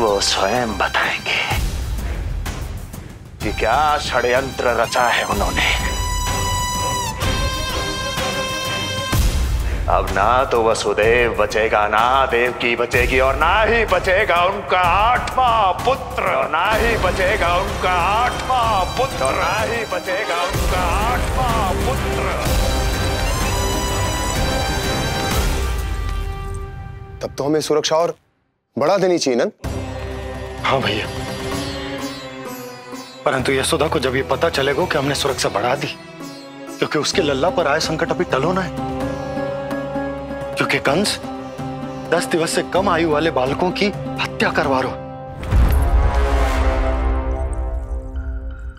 वो स्वयं बताएंगे कि क्या षड्यंत्र रचा है उन्होंने। अब ना तो वसुदेव बचेगा, ना देवकी बचेगी, और ना ही बचेगा उनका 8वां पुत्र, ना ही बचेगा उनका 8वां पुत्र, ना ही बचेगा उनका 8वां पुत्र। तब तो हमें सुरक्षा और बढ़ा देनी चाहिए नंद। हाँ भैया, परंतु यशोदा को जब ये पता चलेगा कि हमने सुरक्षा बढ़ा दी, क्योंकि उसके लल्ला पर आए संकट अभी टलो ना है। क्योंकि कंस 10 दिवस से कम आयु वाले बालकों की हत्या करवा रहा।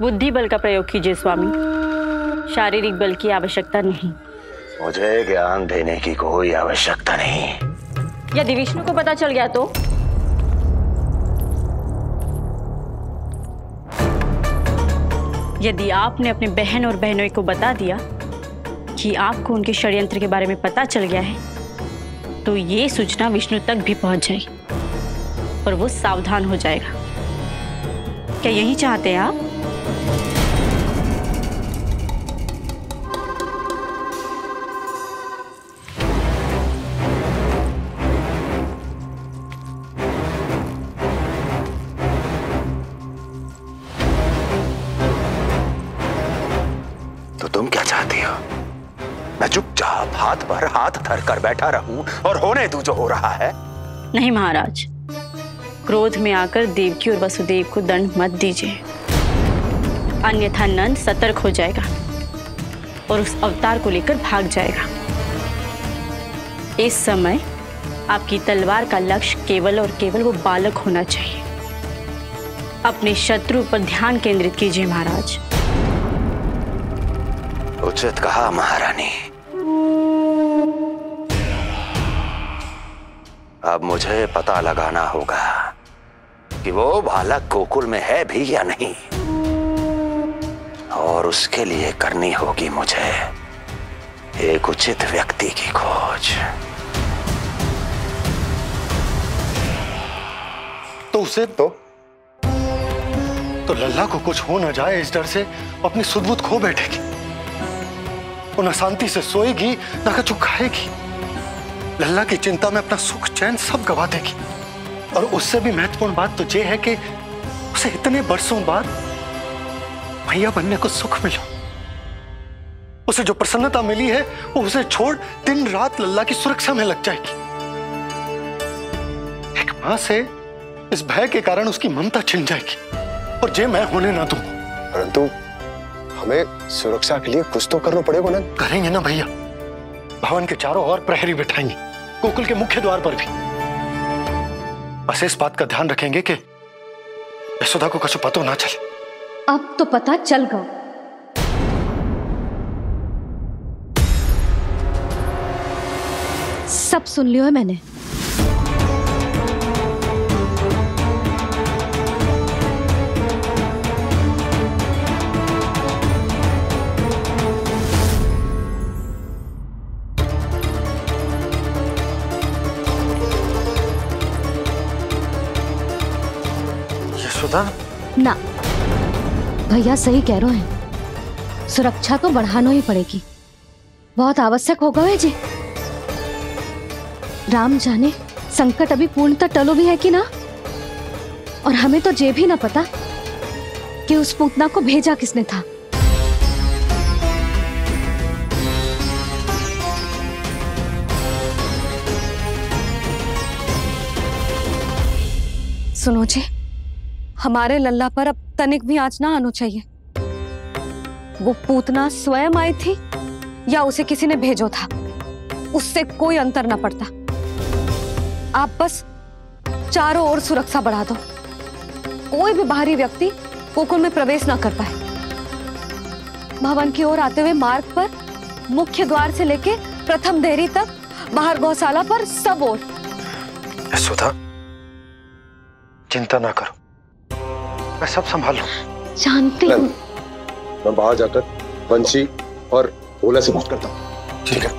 बुद्धि बल का प्रयोग कीजिए स्वामी, शारीरिक बल की आवश्यकता नहीं। मुझे ज्ञान देने की कोई आवश्यकता नहीं। यदि विष्णु को पता चल गया तो? यदि आपने अपने बहन और बहनों को बता दिया कि आपको उनके षड्यंत्र के बारे में पता चल गया है, तो ये सूचना विष्णु तक भी पहुंच जाएगी और वो सावधान हो जाएगा। क्या यही चाहते हैं आप? तो तुम क्या चाहती हो? मैं चुपचाप हाथ पर हाथ धर कर बैठा रहूं और होने दूं जो हो रहा है? नहीं महाराज, क्रोध में आकर देवकी और वसुदेव को दंड मत दीजिए, अन्यथा नंद सतर्क हो जाएगा और उस अवतार को लेकर भाग जाएगा। इस समय आपकी तलवार का लक्ष्य केवल और केवल वो बालक होना चाहिए। अपने शत्रु पर ध्यान केंद्रित कीजिए महाराज। उचित कहा महारानी। अब मुझे पता लगाना होगा कि वो बालक गोकुल में है भी या नहीं, और उसके लिए करनी होगी मुझे एक उचित व्यक्ति की खोज। तो उसे तो लल्ला को कुछ हो ना जाए, इस डर से अपनी सुध-बुध खो बैठेगी। वो न शांति से सोएगी, न कुछ खाएगी। लल्ला की चिंता में अपना सुख चैन सब गवा देगी। और उससे भी महत्वपूर्ण बात तो ये है कि उसे इतने बरसों बाद भैया बनने को सुख मिला। उसे जो प्रसन्नता मिली है वो उसे छोड़ दिन रात लल्ला की सुरक्षा में लग जाएगी। एक मां से इस भय के कारण उसकी ममता छिन जाएगी, और ये मैं होने ना दूं। परंतु हमें सुरक्षा के लिए कुछ तो करना पड़ेगा ना। करेंगे ना भैया, भवन के चारों ओर प्रहरी बिठाएंगे, गोकुल के मुख्य द्वार पर भी। बस इस बात का ध्यान रखेंगे कि यशोदा को कुछ पता ना चले। अब तो पता चल गया। सब सुन लियो है मैंने। ना, भैया सही कह रहे हैं, सुरक्षा तो बढ़ाना ही पड़ेगी, बहुत आवश्यक होगा है जी। राम जाने संकट अभी पूर्णतः टलो भी है कि ना, और हमें तो ये भी ना पता कि उस पूतना को भेजा किसने था। सुनो जी, हमारे लल्ला पर अब तनिक भी आंच ना आना चाहिए। वो पूतना स्वयं आई थी या उसे किसी ने भेजो था, उससे कोई अंतर ना पड़ता। आप बस चारों ओर सुरक्षा बढ़ा दो, कोई भी बाहरी व्यक्ति गोकुल में प्रवेश ना कर पाए। भवन की ओर आते हुए मार्ग पर मुख्य द्वार से लेके प्रथम देहरी तक, बाहर गौशाला पर, सब ओर। यशोदा, चिंता ना करो, मैं सब संभाल लूं। जानती हूँ। मैं बाहर जाकर बंसी और भोला से बात करता हूँ। ठीक है।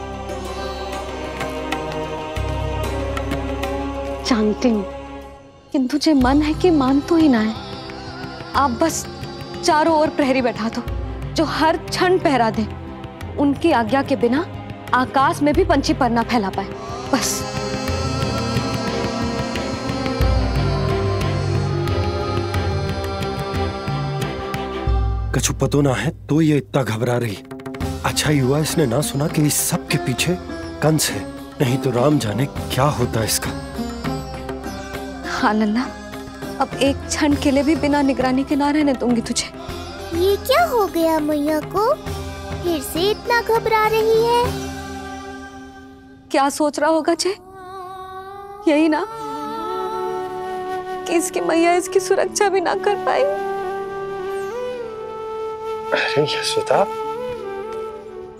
जानती हूँ किंतु तुझे मन है कि मान तो ही ना है। आप बस चारों ओर प्रहरी बैठा दो जो हर क्षण पहरा दे। उनकी आज्ञा के बिना आकाश में भी पंछी पर ना फैला पाए, बस। कछु पतो ना है तो ये इतना घबरा रही। अच्छा ही हुआ इसने ना सुना कि इस सब के पीछे कंस है, नहीं तो राम जाने क्या होता इसका। हाँ लल्ला, अब एक क्षण के लिए भी बिना निगरानी के ना रहने दूंगी तुझे। ये क्या हो गया मैया को? फिर से इतना घबरा रही है? क्या सोच रहा होगा चे? यही ना कि इसकी मैया इसकी सुरक्षा भी ना कर पाई। अरे यशोदा,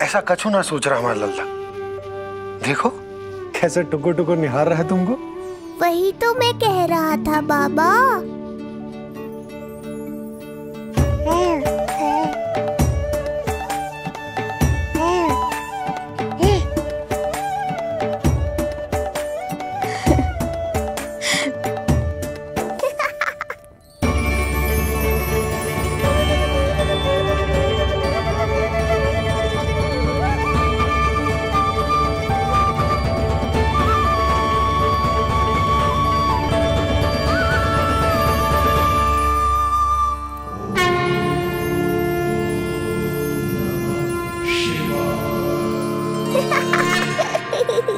ऐसा कछु ना सोच रहा हमारा लल्ला। देखो कैसे टुकुर टुकुर निहार रहा है तुमको। वही तो मैं कह रहा था बाबा।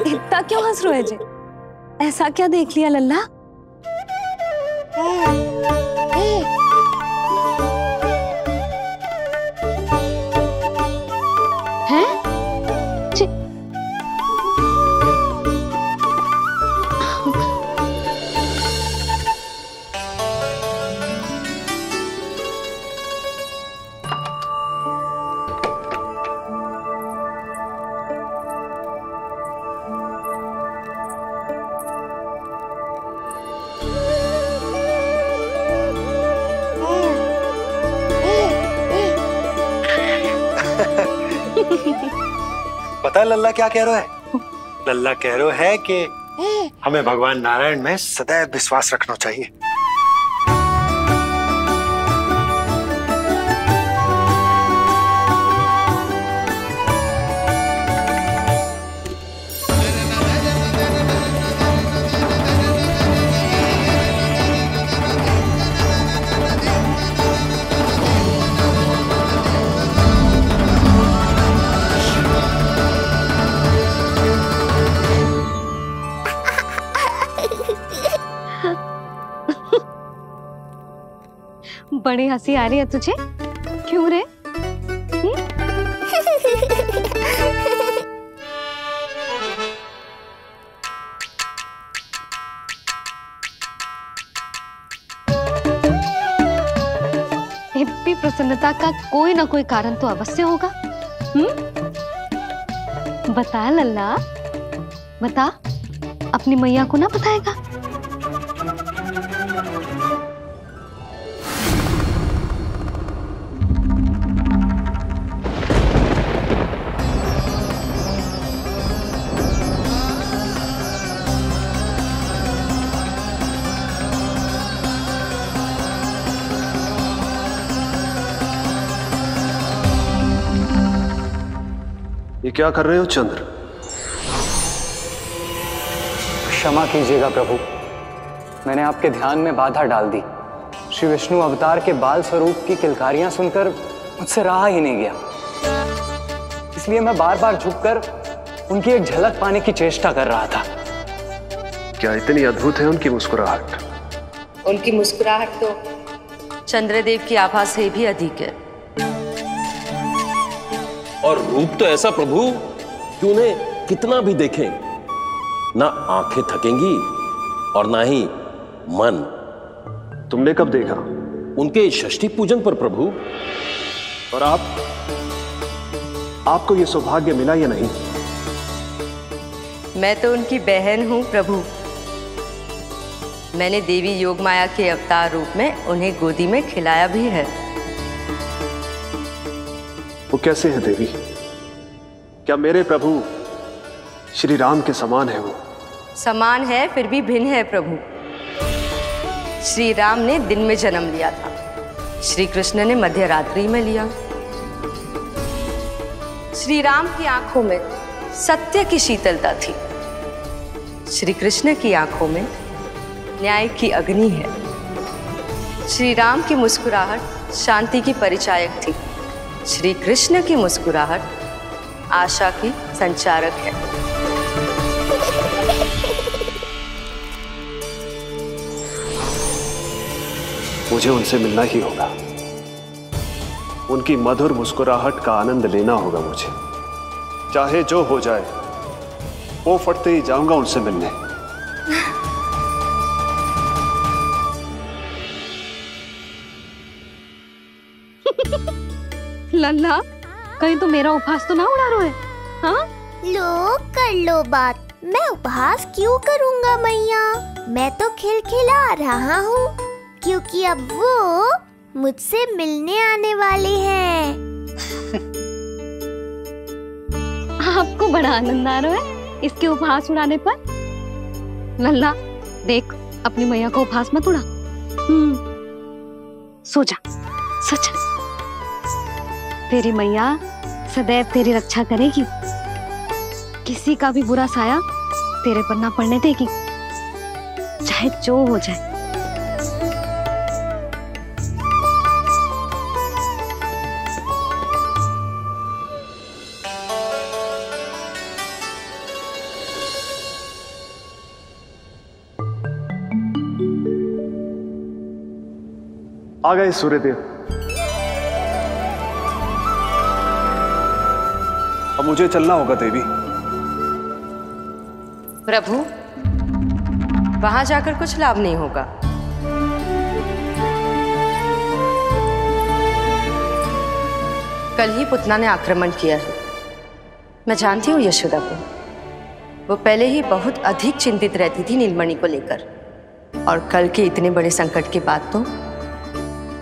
इतना क्यों हंस रहे जे? ऐसा क्या देख लिया लल्ला? हैं? पता है लल्ला क्या कह रहा है? लल्ला कह रहा है कि हमें भगवान नारायण में सदैव विश्वास रखना चाहिए। बड़ी हंसी आ रही है तुझे, क्यों रे? इतनी प्रसन्नता का कोई ना कोई कारण तो अवश्य होगा। बता लल्ला, बता, अपनी मैया को ना बताएगा? ये क्या कर रहे हो चंद्र? क्षमा कीजिएगा प्रभु, मैंने आपके ध्यान में बाधा डाल दी। श्री विष्णु अवतार के बाल स्वरूप की किलकारियां सुनकर मुझसे रहा ही नहीं गया, इसलिए मैं बार बार झुककर उनकी एक झलक पाने की चेष्टा कर रहा था। क्या इतनी अद्भुत है उनकी मुस्कुराहट? उनकी मुस्कुराहट तो चंद्रदेव की आभा से भी अधिक है। और रूप तो ऐसा प्रभु कि उन्हें कितना भी देखें ना आंखें थकेंगी और ना ही मन। तुमने कब देखा? उनके षष्ठी पूजन पर प्रभु। और आपको ये सौभाग्य मिला या नहीं? मैं तो उनकी बहन हूं प्रभु। मैंने देवी योगमाया के अवतार रूप में उन्हें गोदी में खिलाया भी है। वो कैसे है देवी? क्या मेरे प्रभु श्री राम के समान है वो? समान है फिर भी भिन्न है प्रभु। श्री राम ने दिन में जन्म लिया था, श्री कृष्ण ने मध्य रात्रि में लिया। श्री राम की आंखों में सत्य की शीतलता थी, श्री कृष्ण की आंखों में न्याय की अग्नि है। श्री राम की मुस्कुराहट शांति की परिचायक थी, श्री कृष्ण की मुस्कुराहट आशा की संचारक है। मुझे उनसे मिलना ही होगा, उनकी मधुर मुस्कुराहट का आनंद लेना होगा मुझे। चाहे जो हो जाए, वो फटते ही जाऊंगा उनसे मिलने। लल्ला, कहीं तो मेरा उपहास तो ना उड़ा रहे? हाँ? लो कर लो बात, मैं उपहास क्यों करूँगा मैया? मैं तो खिलखिला रहा हूँ, क्योंकि अब वो मुझसे मिलने आने वाले हैं। आपको बड़ा आनंद आ रहा है इसके उपहास उड़ाने पर? लल्ला देख, अपनी मैया को उपहास मत उड़ा। सो जा, सच तेरी मैया सदैव तेरी रक्षा करेगी, किसी का भी बुरा साया तेरे पर ना पड़ने देगी, चाहे जो हो जाए। आ गए सूर्यदेव। अब मुझे चलना होगा देवी। प्रभु, वहां जाकर कुछ लाभ नहीं होगा। कल ही पुतना ने आक्रमण किया है। मैं जानती हूँ यशोदा को, वो पहले ही बहुत अधिक चिंतित रहती थी नीलमणि को लेकर, और कल के इतने बड़े संकट के बाद तो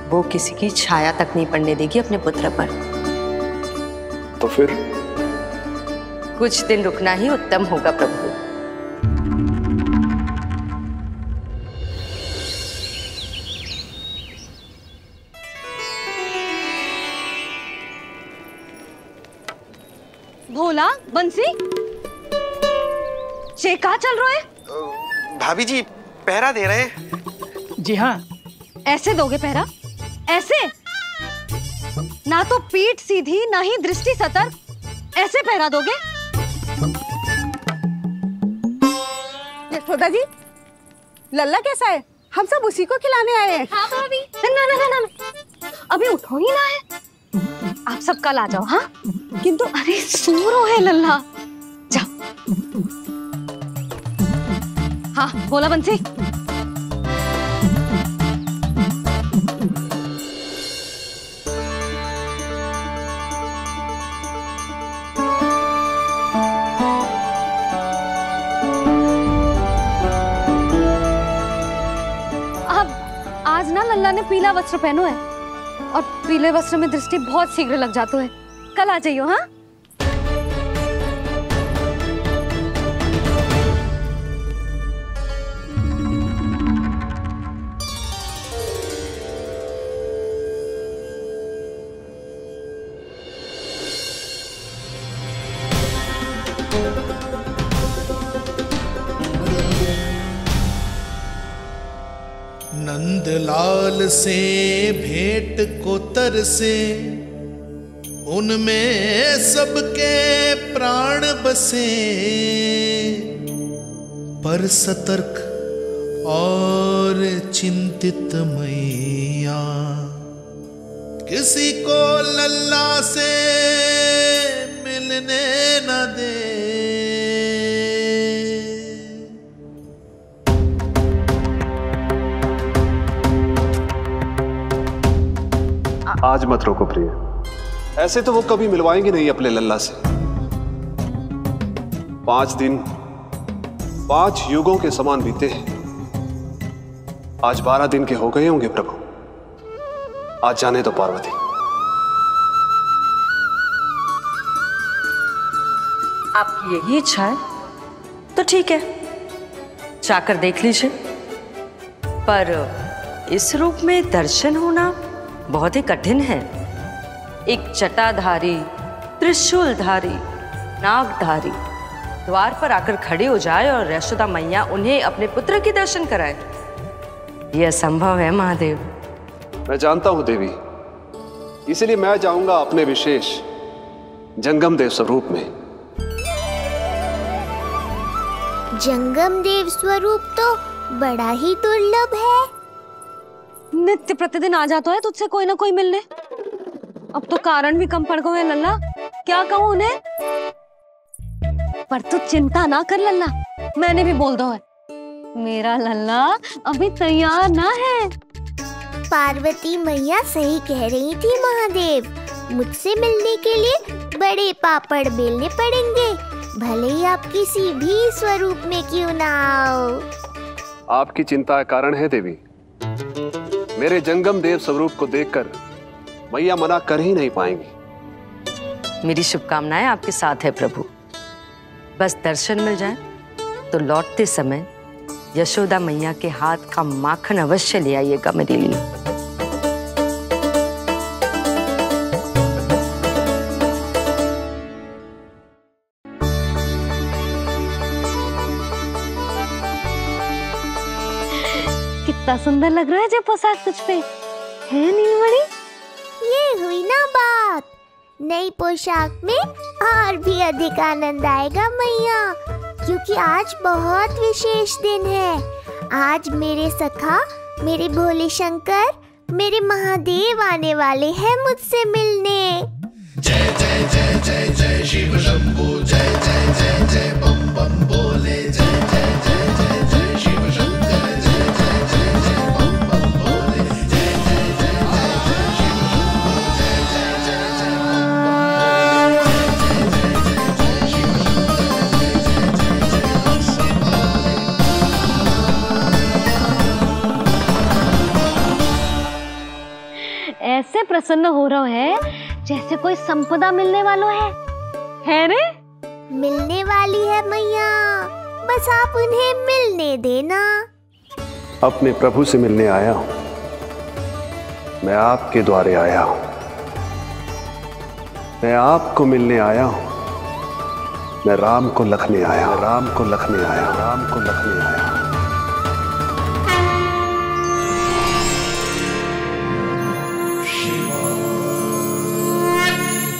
वो किसी की छाया तक नहीं पड़ने देगी अपने पुत्र पर। तो फिर कुछ दिन रुकना ही उत्तम होगा प्रभु। भोला, बंसी, ये कहाँ चल रहे हैं? भाभी जी पहरा दे रहे हैं। जी हाँ। ऐसे दोगे पहरा? ऐसे? ना तो पीठ सीधी ना ही दृष्टि सतर्क, ऐसे पहरा दोगे? यशोदा जी, लल्ला कैसा है? हम सब उसी को खिलाने आए हैं। हाँ भाभी। ना ना ना ना, अभी उठो ही ना है। आप सब कल आ जाओ। हाँ किंतु अरे सो रहा है लल्ला, जाओ। हाँ बोला बंसी। आज ना लल्ला ने पीला वस्त्र पहनो है, और पीले वस्त्र में दृष्टि बहुत शीघ्र लग जाती है। कल आ जाइयो। हाँ नंदलाल से भेंट को तरसे, उनमें सबके प्राण बसे, पर सतर्क और चिंतित मैया किसी को लल्ला से मिलने न दे। आज मत रोको प्रिय, ऐसे तो वो कभी मिलवाएंगे नहीं अपने लल्ला से। 5 दिन 5 युगों के समान बीते हैं, आज 12 दिन के हो गए होंगे प्रभु। आज जाने तो पार्वती। आपकी यही इच्छा है तो ठीक है, जाकर देख लीजिए, पर इस रूप में दर्शन होना बहुत ही कठिन है। एक जटाधारी, त्रिशूलधारी, नागधारी द्वार पर आकर खड़े हो जाए और यशोदा मैया उन्हें अपने पुत्र के दर्शन कराए, यह असंभव है महादेव। मैं जानता हूं देवी, इसलिए मैं जाऊंगा अपने विशेष जंगम देव स्वरूप में। जंगम देव स्वरूप तो बड़ा ही दुर्लभ है। नित्य प्रतिदिन आ जाता है तुझसे कोई ना कोई मिलने। अब तो कारण भी कम पड़ गए हैं लल्ला, क्या कहूँ उन्हें। पर तू चिंता ना कर लल्ला, मैंने भी बोल दो है मेरा लल्ला अभी तैयार ना है। पार्वती मैया सही कह रही थी महादेव, मुझसे मिलने के लिए बड़े पापड़ बेलने पड़ेंगे, भले ही आप किसी भी स्वरूप में क्यों ना आओ। आपकी चिंता का कारण है देवी, मेरे जंगम देव स्वरूप को देखकर मैया मना कर ही नहीं पाएंगी। मेरी शुभकामनाएं आपके साथ है प्रभु। बस दर्शन मिल जाए तो लौटते समय यशोदा मैया के हाथ का माखन अवश्य ले आइएगा मेरे लिए। कितना सुंदर लग रहा है जो पोशाक तुझ पे है नीलमणि। ये हुई ना बात, नई पोशाक में और भी अधिक आनंद आएगा मैया, क्योंकि आज बहुत विशेष दिन है। आज मेरे सखा, मेरे भोले शंकर, मेरे महादेव आने वाले हैं मुझसे मिलने। जय जय जय जय जय शिव शंभू, जय जय जय जय बम बम बोले, जय जय जय जय जय शिव शंकर, जय जय जय जय बम बम बोले, जय जय जय जय जय शिव शंभू, जय जय जय जय बम ऐसे प्रसन्न हो रहा है जैसे कोई संपदा मिलने वाला है रे? मिलने वाली है मैया, बस आप उन्हें मिलने देना। अपने प्रभु से मिलने आया हूं, मैं आपके द्वारे आया हूं, मैं आपको मिलने आया हूं, मैं राम को लखने आया, राम को लखने आया, राम को लखने आया।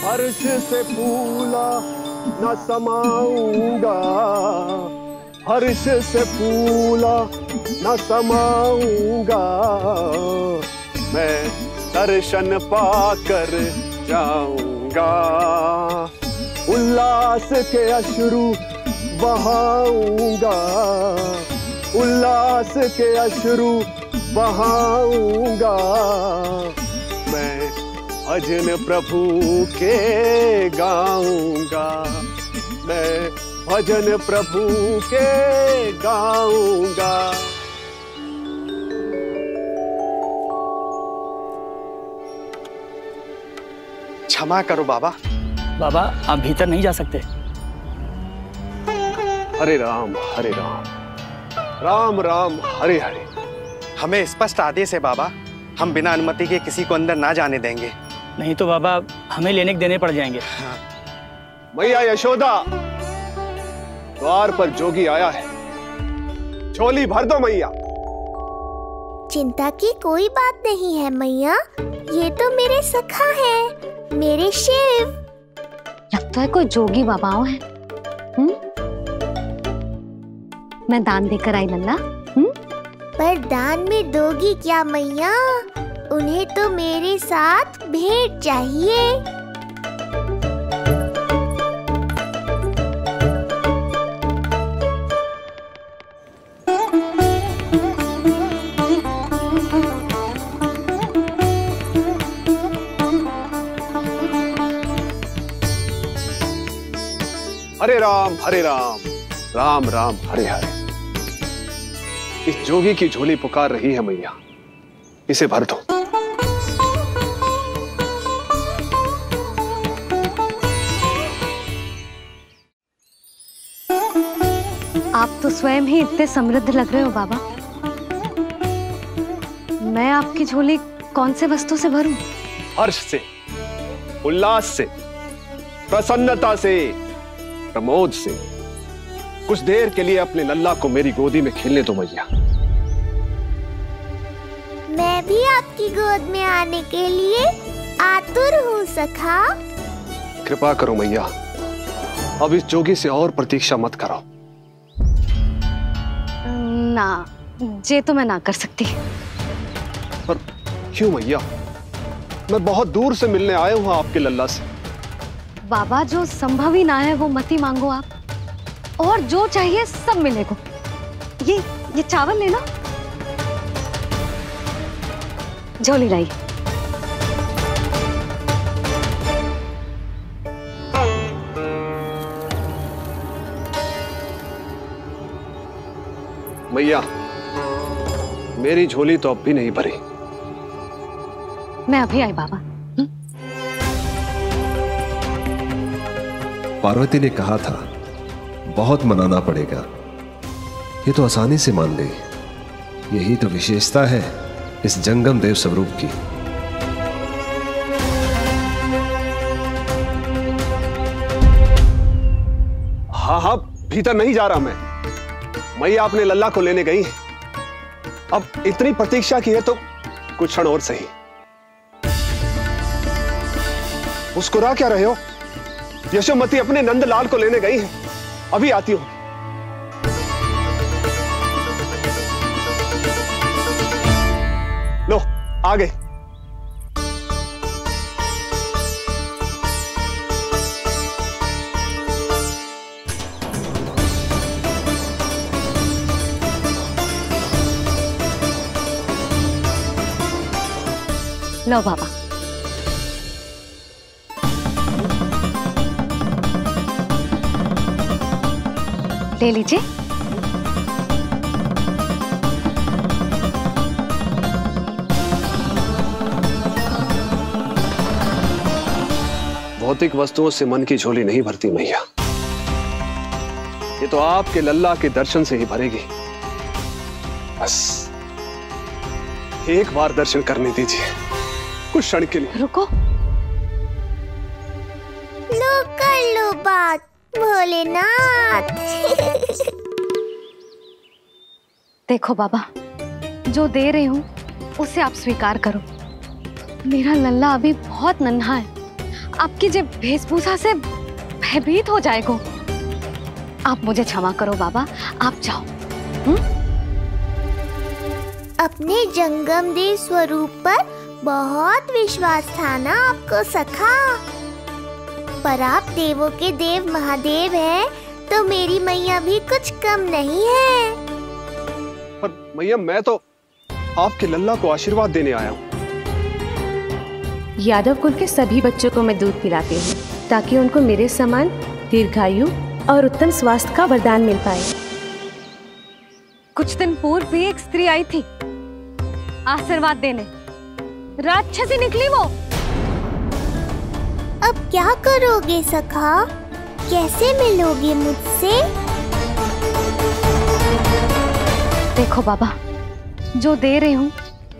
हर्ष से फूला न समाऊंगा, हर्ष से फूला न समाऊंगा, मैं दर्शन पाकर जाऊंगा, उल्लास के अश्रु बहाऊंगा, उल्लास के अश्रु बहाऊंगा, मैं भजन प्रभु के गाऊंगा, मैं भजन प्रभु के गाऊंगा। क्षमा करो बाबा। बाबा आप भीतर नहीं जा सकते। हरे राम हरे राम, राम राम हरे हरे। हमें स्पष्ट आदेश है बाबा, हम बिना अनुमति के किसी को अंदर ना जाने देंगे। नहीं तो बाबा हमें लेने के देने पड़ जाएंगे। मैया यशोदा, द्वार पर जोगी आया है, झोली भर दो मैया। चिंता की कोई बात नहीं है मैया, ये तो मेरे सखा है, मेरे शिव। लगता है कोई जोगी बाबाओ है। मैं दान देकर आई लल्ला। पर दान में दोगी क्या मैया? उन्हें तो मेरे साथ भेंट चाहिए। हरे राम हरे राम, राम राम हरे हरे। इस जोगी की झोली पुकार रही है मैया, इसे भर दो। आप तो स्वयं ही इतने समृद्ध लग रहे हो बाबा। मैं आपकी झोली कौन से वस्तु से भरूं? हर्ष से, उल्लास से, प्रसन्नता से, प्रमोद से। कुछ देर के लिए अपने लल्ला को मेरी गोदी में खेलने दो मैया। मैं भी आपकी गोद में आने के लिए आतुर हूँ सखा। कृपा करो मैया, अब इस जोगी से और प्रतीक्षा मत करो। ना, जे तो मैं ना कर सकती। पर क्यों मैया? मैं बहुत दूर से मिलने आया हूँ आपके लल्ला से। बाबा, जो संभव ही ना है वो मत ही मांगो आप, और जो चाहिए सब मिलेगा। ये चावल लेना, झोली लाई। मैया, मेरी झोली तो अब भी नहीं भरी। मैं अभी आई बाबा। पार्वती ने कहा था बहुत मनाना पड़ेगा, ये तो आसानी से मान ली। यही तो विशेषता है इस जंगम देव स्वरूप की। हाँ हाँ, भीतर नहीं जा रहा मैं। मैया अपने लल्ला को लेने गई है। अब इतनी प्रतीक्षा की है तो कुछ क्षण और सही। मुस्कुरा क्या रहे हो? यशोमती अपने नंदलाल को लेने गई है, अभी आती हूं। लो, आ गए। लो बाबा। ले लीजिए। भौतिक वस्तुओं से मन की झोली नहीं भरती मैया, ये तो आपके लल्ला के दर्शन से ही भरेगी। बस एक बार दर्शन करने दीजिए, कुछ क्षण के लिए। रुको। लो कर लो बात भोलेनाथ। देखो बाबा, जो दे रही हूँ उसे आप स्वीकार करो। मेरा लल्ला अभी बहुत नन्हा है, आपकी जब वेशभूषा से भयभीत हो जाएगा। आप मुझे क्षमा करो बाबा, आप जाओ। अपने जंगम देव स्वरूप पर बहुत विश्वास था ना आपको सखा। पर आप देवों के देव महादेव हैं, तो मेरी मैया भी कुछ कम नहीं है। पर मैया, मैं तो आपके लल्ला को आशीर्वाद देने आया हूँ। यादव कुल के सभी बच्चों को मैं दूध पिलाती हूँ, ताकि उनको मेरे समान दीर्घायु और उत्तम स्वास्थ्य का वरदान मिल पाए। कुछ दिन पूर्व भी एक स्त्री आई थी आशीर्वाद देने, राक्षसी निकली वो। अब क्या करोगे सखा? कैसे मिलोगे मुझसे? देखो बाबा, जो दे रही हूँ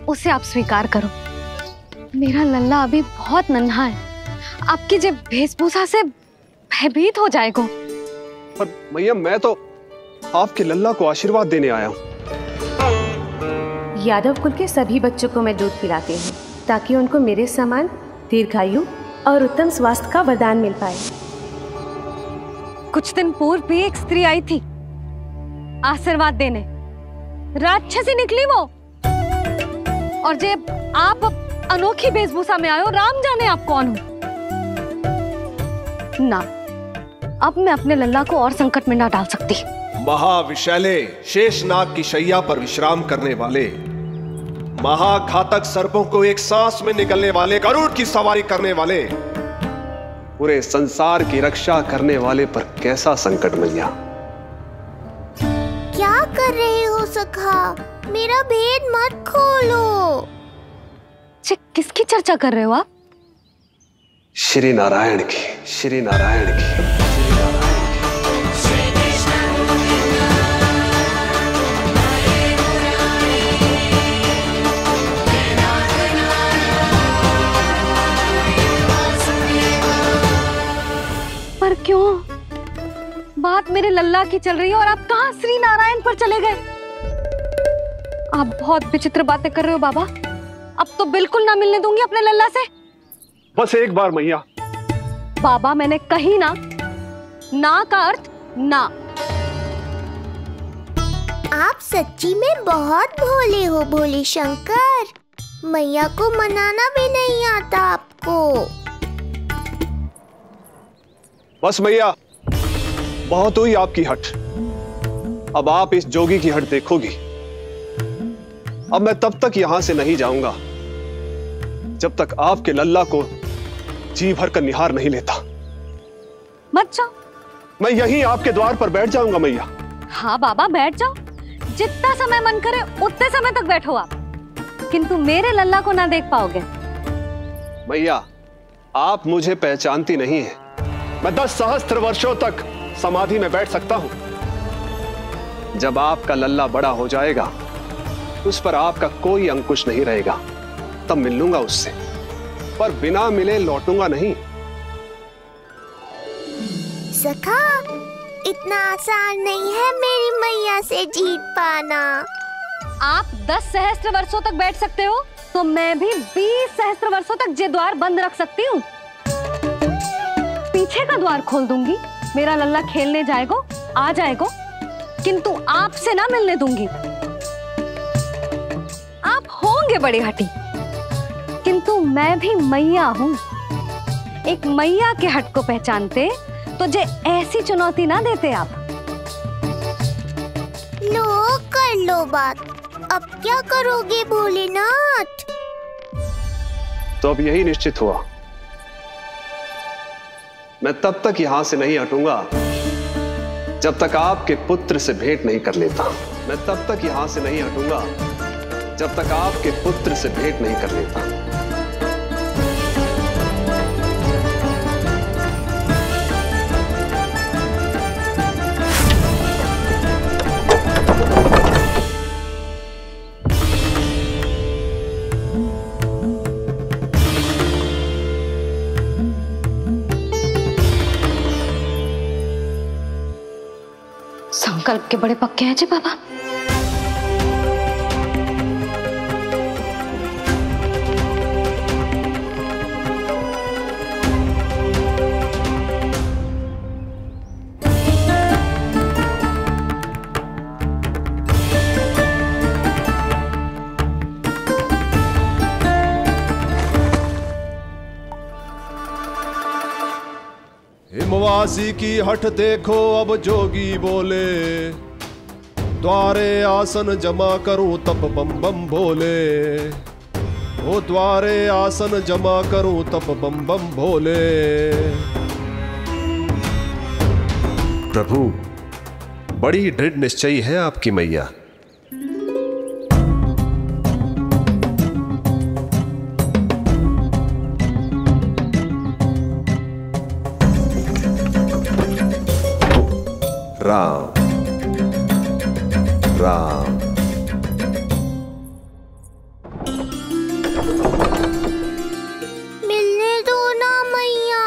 उसे आप स्वीकार करो। मेरा लल्ला अभी बहुत नन्हा है, आपकी जब वेशभूषा से भयभीत हो जाएगा। पर मैया, मैं तो आपके लल्ला को आशीर्वाद देने आया हूँ। यादव कुल के सभी बच्चों को मैं दूध पिलाती हूँ, ताकि उनको मेरे समान दीर्घायु और उत्तम स्वास्थ्य का वरदान मिल पाए। कुछ दिन पूर्व भी एक स्त्री आई थी आशीर्वाद देने, राक्षसी निकली वो। और जब आप अनोखी वेशभूषा में आए हो, राम जाने आप कौन हो। ना, अब मैं अपने लल्ला को और संकट में ना डाल सकती। महाविशैले शेषनाग की शैया पर विश्राम करने वाले, महाघातक सर्पों को एक सांस में निकलने वाले, गरुड़ की सवारी करने वाले, पूरे संसार की रक्षा करने वाले पर कैसा संकट मैया? क्या कर रहे हो सखा? मेरा भेद मत खोलो। किसकी चर्चा कर रहे हो आप? श्री नारायण की, श्री नारायण की। पर क्यों? बात मेरे लल्ला की चल रही है और आप कहाँ श्री नारायण पर चले गए? आप बहुत विचित्र बातें कर रहे हो बाबा। अब तो बिल्कुल ना मिलने दूंगी अपने लल्ला से। बस एक बार मैया। बाबा मैंने कही ना, ना का अर्थ ना। आप सच्ची में बहुत भोले हो भोले शंकर। मैया को मनाना भी नहीं आता आपको। बस मैया, बहुत हुई आपकी हट। अब आप इस जोगी की हट देखोगी। अब मैं तब तक यहां से नहीं जाऊंगा जब तक आपके लल्ला को जी भर कर निहार नहीं लेता। मत जाओ। मैं यहीं आपके द्वार पर बैठ जाऊंगा मैया। हाँ बाबा बैठ जाओ, जितना समय मन करे उतने समय तक बैठो आप, किंतु मेरे लल्ला को ना देख पाओगे। मैया, आप मुझे पहचानती नहीं है। मैं 10 सहस्त्र वर्षों तक समाधि में बैठ सकता हूं। जब आपका लल्ला बड़ा हो जाएगा, उस पर आपका कोई अंकुश नहीं रहेगा, तब मिल लूंगा उससे, पर बिना मिले लौटूंगा नहीं। सखा, इतना आसान नहीं है मेरी मैया से जीत पाना। आप 10 सहस्त्र वर्षों तक बैठ सकते हो, तो मैं भी 20 सहस्त्र वर्षों तक ये द्वार बंद रख सकती हूँ। पीछे का द्वार खोल दूंगी, मेरा लल्ला खेलने जाएगा, आ जाएगा, किंतु आपसे ना मिलने दूंगी। आप होंगे बड़ी हठी, किंतु मैं भी मैया हूँ। एक मैया के हट को पहचानते तो जे ऐसी चुनौती ना देते आप। लो कर लो बात। अब क्या करोगे भोलेनाथ? तो अब यही निश्चित हुआ, मैं तब तक यहां से नहीं हटूंगा जब तक आपके पुत्र से भेंट नहीं कर लेता। मैं तब तक यहां से नहीं हटूंगा जब तक आपके पुत्र से भेंट नहीं कर लेता। संकल्प के बड़े पक्के हैं जी बाबा। हिमवासी की हठ देखो अब जोगी बोले, द्वारे आसन जमा करूं तब बम बम भोले। ओ द्वारे आसन जमा करूं तब बम बम भोले। प्रभु, बड़ी दृढ़ निश्चयी है आपकी मैया। राम राम। मिलने दो ना मैया।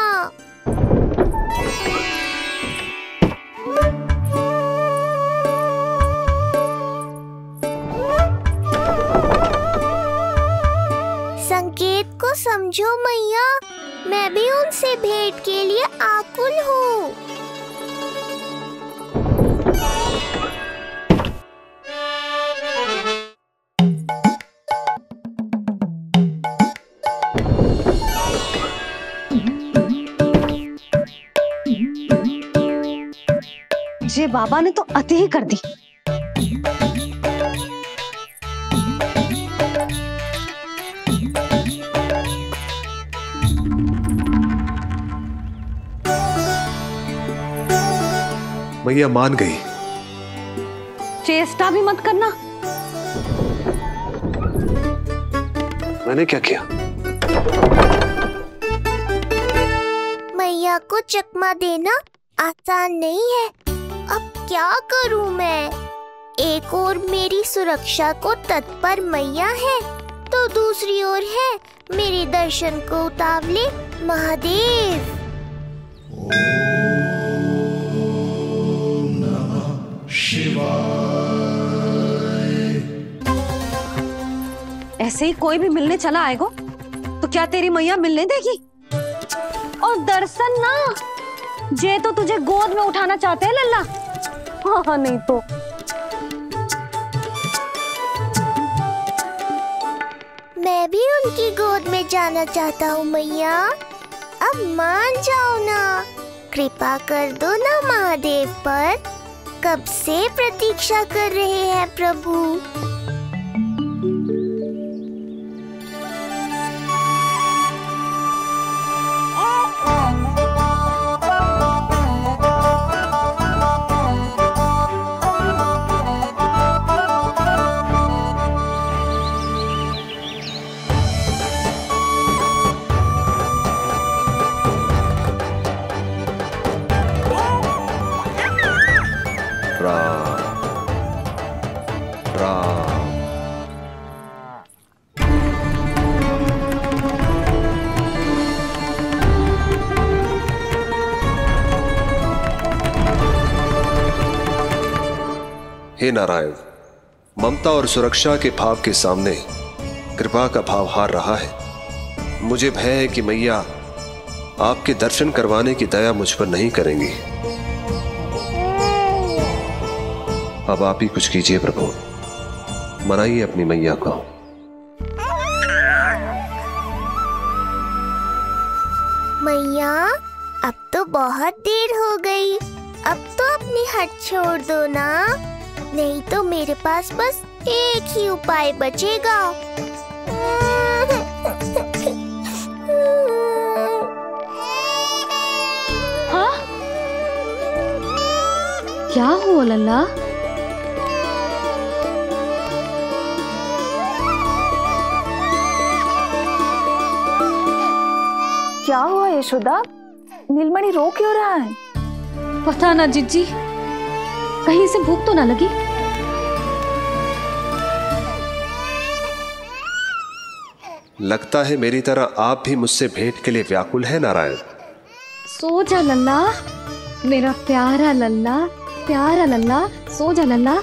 संकेत को समझो मैया, मैं भी उनसे भेंट के लिए आकुल हूँ। जे बाबा ने तो अति ही कर दी। मैया मान गई। चेष्टा भी मत करना। मैंने क्या किया? मैया को चकमा देना आसान नहीं है। अब क्या करूं मैं? एक ओर मेरी सुरक्षा को तत्पर मैया है, तो दूसरी ओर है मेरे दर्शन को उतावले महादेव। कहीं कोई भी मिलने चला आएगा तो क्या तेरी मैया मिलने देगी? और दर्शन ना, जे तो तुझे गोद में उठाना चाहते हैं लल्ला। हाँ नहीं तो मैं भी उनकी गोद में जाना चाहता हूँ मैया। अब मान जाओ ना, कृपा कर दो ना महादेव पर। कब से प्रतीक्षा कर रहे हैं प्रभु। हे नारायण, ममता और सुरक्षा के भाव के सामने कृपा का भाव हार रहा है। मुझे भय है कि मैया आपके दर्शन करवाने की दया मुझ पर नहीं करेंगी। अब आप ही कुछ कीजिए प्रभु, मनाइए अपनी मैया को। मैया अब तो बहुत देर हो गई, अब तो अपनी हट छोड़ दो ना, नहीं तो मेरे पास बस एक ही उपाय बचेगा। हाँ? क्या हुआ लल्ला? क्या हुआ यशोदा? नीलमणि रो क्यों रहा है? पता ना जीजी, कहीं से भूख तो ना लगी? लगता है मेरी तरह आप भी मुझसे भेंट के लिए व्याकुल है नारायण। सो जा लल्ला, मेरा प्यारा लल्ला, प्यारा लल्ला, सो जा लल्ला।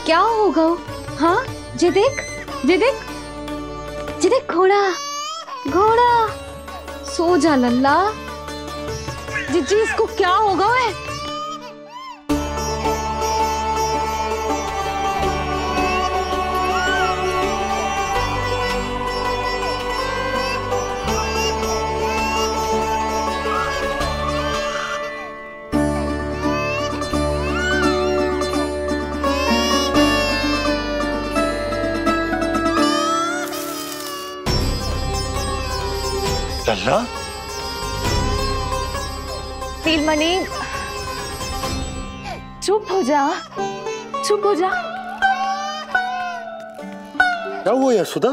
क्या होगा? हाँ जे देख, जे देख, जे देख, घोड़ा, घोड़ा। सो जा लल्ला। जीजी इसको क्या होगा? है लल्ला? नीलमणि चुप हो जा, चुप हो जा। क्या हुआ यशोदा?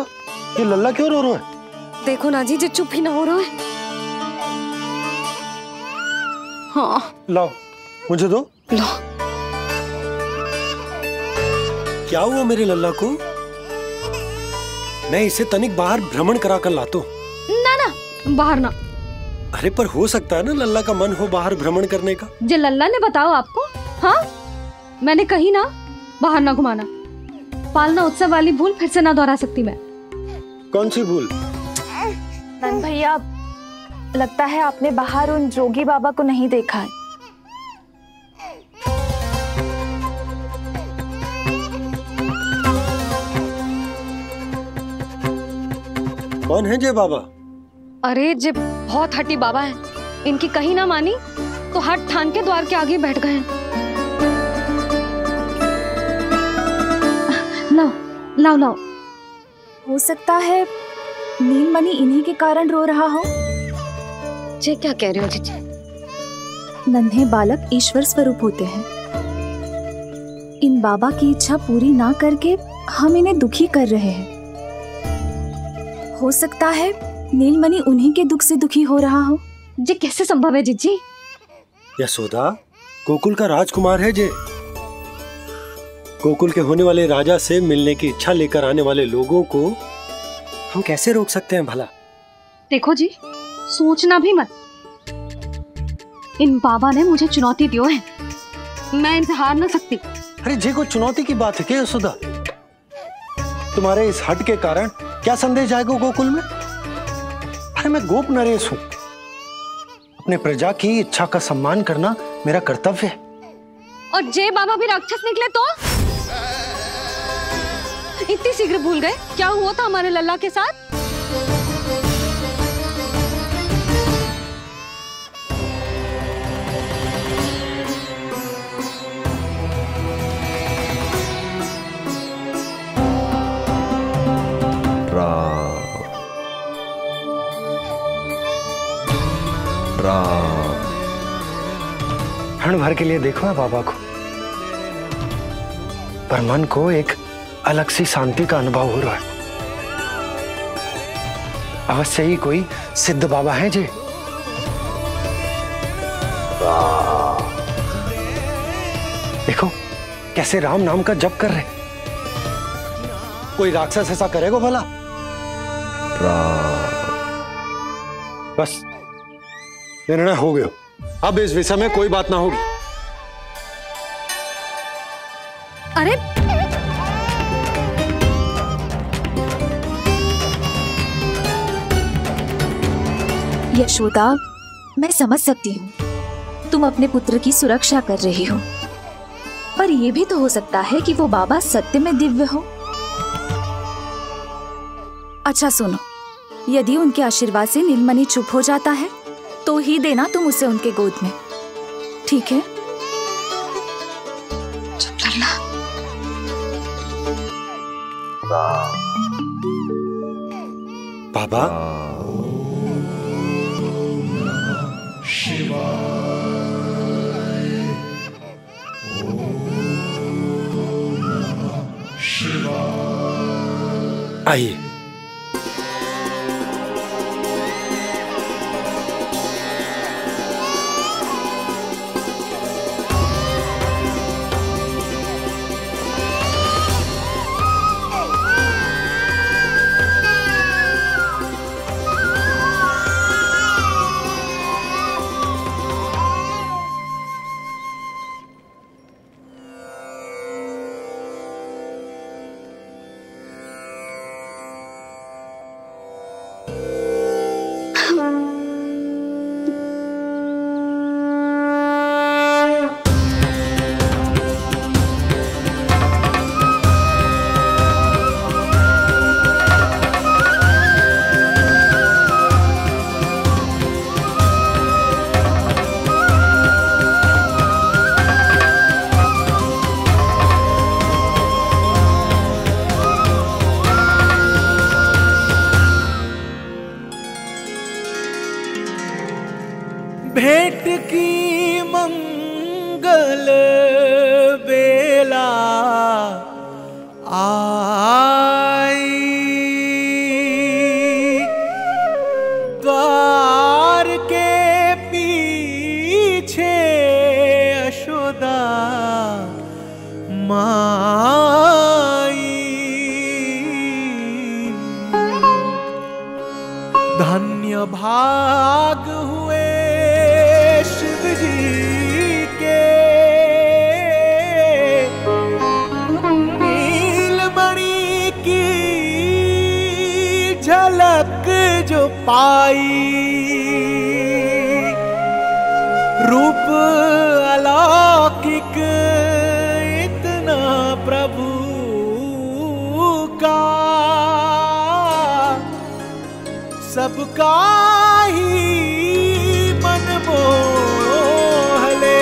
ये लल्ला क्यों रो रहा है? देखो ना जी, जे चुप ही ना हो रहा है। हाँ लाओ, मुझे दो। लो। क्या हुआ मेरे लल्ला को? मैं इसे तनिक बाहर भ्रमण करा कर लाता हूँ। ना ना, बाहर ना। अरे पर हो सकता है ना लल्ला का मन हो बाहर भ्रमण करने का। जे लल्ला ने बताओ आपको? हाँ, मैंने कही ना बाहर ना घुमाना। पालना उत्सव वाली भूल फिर से ना दोहरा सकती मैं। कौन सी भूल? नंद भैया, लगता है आपने बाहर उन जोगी बाबा को नहीं देखा है। कौन है जय बाबा? अरे जे बहुत हट्टी बाबा है, इनकी कहीं ना मानी तो हाथ ठान के द्वार के आगे बैठ गए। लाओ लाओ लाओ। हो सकता है नीलमणि इन्हीं के कारण रो रहा हो। जे क्या कह रहे हो जीजी? नन्हे बालक ईश्वर स्वरूप होते हैं। इन बाबा की इच्छा पूरी ना करके हम इन्हें दुखी कर रहे हैं। हो सकता है नीलमणि उन्हीं के दुख से दुखी हो रहा हो। जे कैसे संभव है जीजी? यशोदा, गोकुल का राजकुमार है जे। गोकुल के होने वाले राजा से मिलने की इच्छा लेकर आने वाले लोगों को हम कैसे रोक सकते हैं भला? देखो जी, सोचना भी मत। इन बाबा ने मुझे चुनौती दियो है, मैं इनसे हार ना सकती। अरे जे को चुनौती की बात है क्या यशोदा? तुम्हारे इस हट के कारण क्या संदेश जाएगा गोकुल में? अरे मैं गोप नरेश हूं, अपने प्रजा की इच्छा का सम्मान करना मेरा कर्तव्य है। और जय बाबा भी राक्षस निकले तो? इतनी शीघ्र भूल गए क्या हुआ था हमारे लल्ला के साथ? क्षण भर के लिए देखो है बाबा को, पर मन को एक अलग सी शांति का अनुभव हो रहा है। अवश्य ही कोई सिद्ध बाबा है जी। देखो कैसे राम नाम का जप कर रहे। कोई राक्षस ऐसा करेगा भला? बस निर्णय हो गया, अब इस विषय में कोई बात ना होगी। अरे यशोदा, मैं समझ सकती हूँ तुम अपने पुत्र की सुरक्षा कर रही हो, पर यह भी तो हो सकता है कि वो बाबा सत्य में दिव्य हो। अच्छा सुनो, यदि उनके आशीर्वाद से नीलमणि चुप हो जाता है तो ही देना तुम उसे उनके गोद में, ठीक है? चुप लल्ला। बाबा आइए। भेंट की मंगल बेला आई, द्वार के पीछे यशोदा माई। धन्य भाग हुए शिव जी के, नीलमणि की झलक जो पाई। रूप अलौकिक इतना प्रभु का, सबका ही मन मोह ले।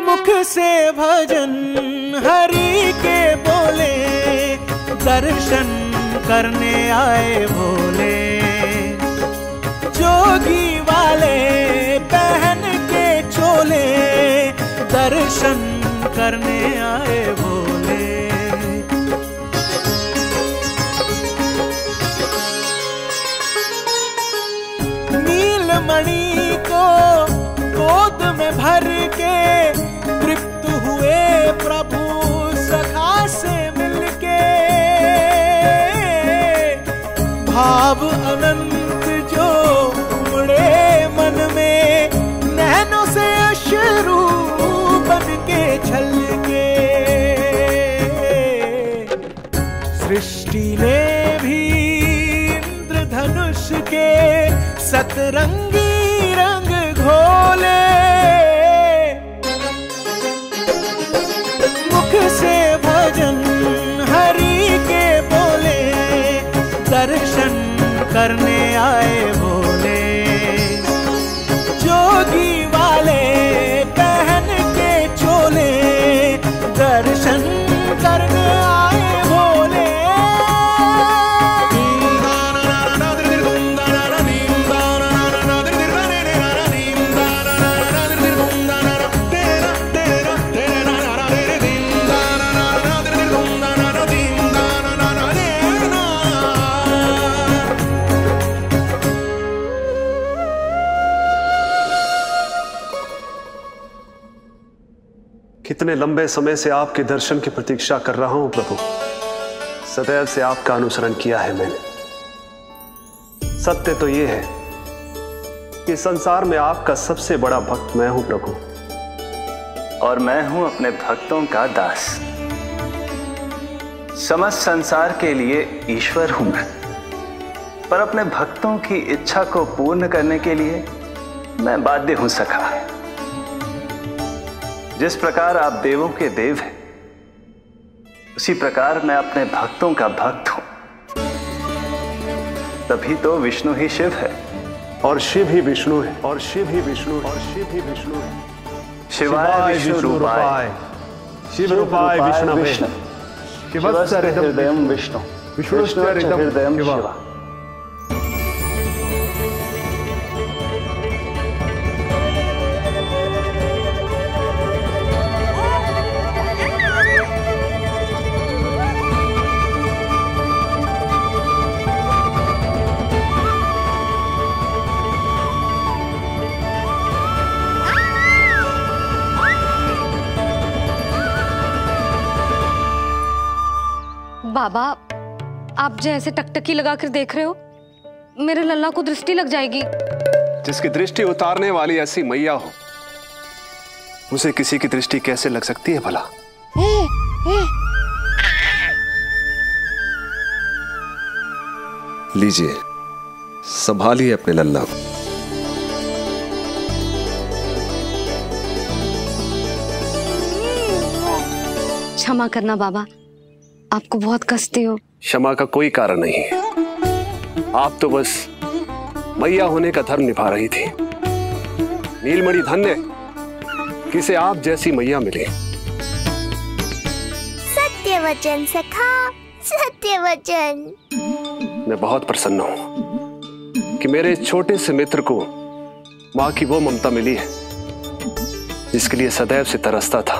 मुख से भजन हरि के बोले, दर्शन करने आए भोले। जोगी वाले पहन के चोले, दर्शन करने आए भोले। भर के तृप्त हुए प्रभु सखा से मिलके। भाव अनंत जो उमड़े मन में, नैनों से अश्रु बन के छलके। सृष्टि ने भी इंद्रधनुष के सतरंगी रंग घोले। मुख से भजन हरि के बोले, दर्शन करने आए भोले। जोगी वाले पहन के चोले, दर्शन करने आए भोले। कितने लंबे समय से आपके दर्शन की प्रतीक्षा कर रहा हूं प्रभु। सदैव से आपका अनुसरण किया है मैंने। सत्य तो यह है कि संसार में आपका सबसे बड़ा भक्त मैं हूं प्रभु, और मैं हूं अपने भक्तों का दास। समस्त संसार के लिए ईश्वर हूं मैं, पर अपने भक्तों की इच्छा को पूर्ण करने के लिए मैं बाध्य हूं सखा। जिस प्रकार आप देवों के देव हैं, उसी प्रकार मैं अपने भक्तों का भक्त हूं। तभी तो विष्णु ही शिव है, और शिव ही विष्णु है, और शिव ही विष्णु है, और शिव ही विष्णु है। शिवाय विष्णु रूपाय, शिव रूपाय विष्णवे, शिवस्य हृदयं विष्णु, विष्णुश्च हृदयं शिवा। बाबा, आप जैसे टकटकी लगाकर देख रहे हो, मेरे लल्ला को दृष्टि लग जाएगी। जिसकी दृष्टि उतारने वाली ऐसी मैया हो, उसे किसी की दृष्टि कैसे लग सकती है भला? लीजिए, संभालिए अपने लल्ला को। क्षमा करना बाबा, आपको बहुत कष्ट हो। क्षमा का कोई कारण नहीं है। आप तो बस मैया होने का धर्म निभा रही थी। नीलमणि धन्य किसे आप जैसी मैया मिले। सत्य वचन सखा, सत्य वचन। मैं बहुत प्रसन्न हूं कि मेरे छोटे से मित्र को मां की वो ममता मिली है जिसके लिए सदैव से तरसता था।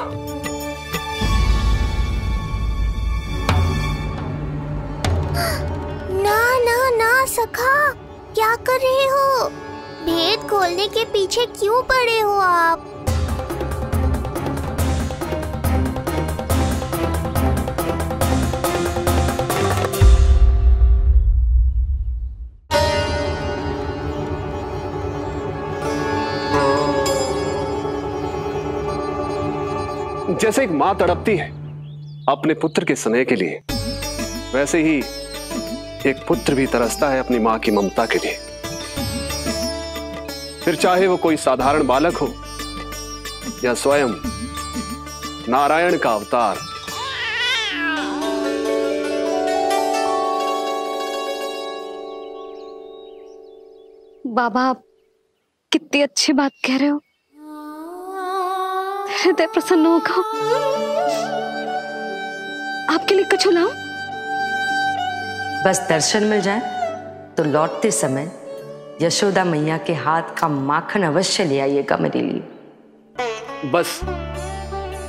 ना सखा, क्या कर रहे हो? भेद खोलने के पीछे क्यों पड़े हो आप? जैसे एक मां तड़पती है अपने पुत्र के स्नेह के लिए, वैसे ही एक पुत्र भी तरसता है अपनी मां की ममता के लिए। फिर चाहे वो कोई साधारण बालक हो या स्वयं नारायण का अवतार। बाबा, आप कितनी अच्छी बात कह रहे हो। हृदय प्रसन्न होगा। आपके लिए कछु लाऊं? बस दर्शन मिल जाए तो लौटते समय यशोदा मैया के हाथ का माखन अवश्य ले आइएगा मेरे लिए। बस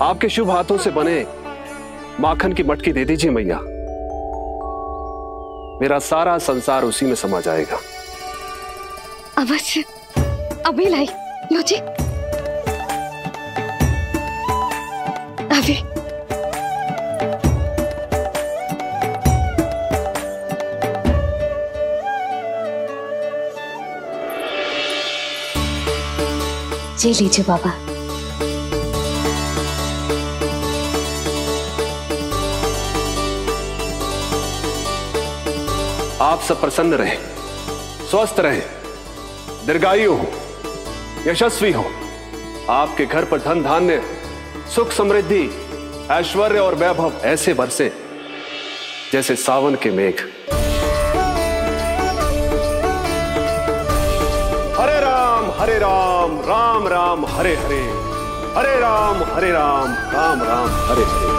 आपके शुभ हाथों से बने माखन की मटकी दे दीजिए मैया, मेरा सारा संसार उसी में समा जाएगा। अवश्य, अभी लाई। लो जी। अभी जी लीजिए बाबा। आप सब प्रसन्न रहें, स्वस्थ रहें, दीर्घायु हो, यशस्वी हो। आपके घर पर धन धान्य, सुख समृद्धि, ऐश्वर्य और वैभव ऐसे बरसे जैसे सावन के मेघ। हरे राम राम राम हरे हरे, हरे राम राम राम हरे हरे।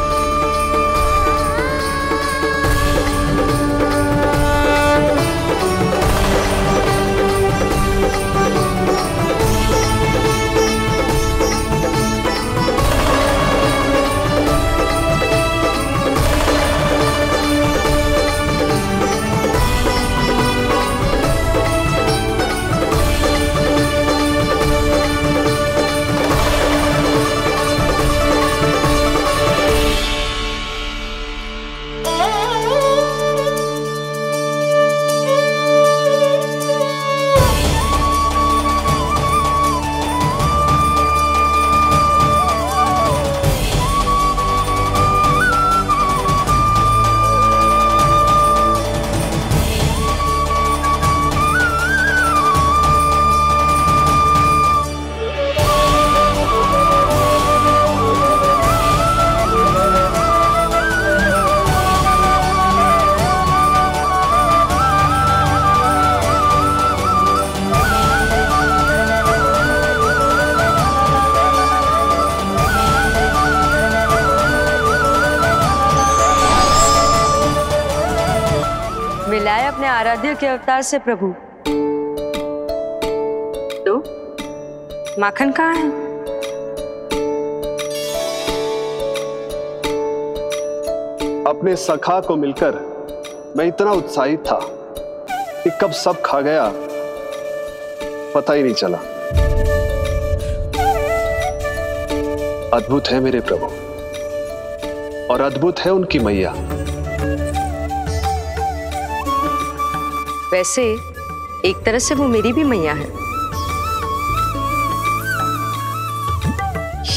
मिलाए अपने आराध्य के अवतार से प्रभु। तो माखन कहाँ है? अपने सखा को मिलकर मैं इतना उत्साहित था कि कब सब खा गया पता ही नहीं चला। अद्भुत है मेरे प्रभु और अद्भुत है उनकी मैया। वैसे एक तरह से वो मेरी भी मैया है,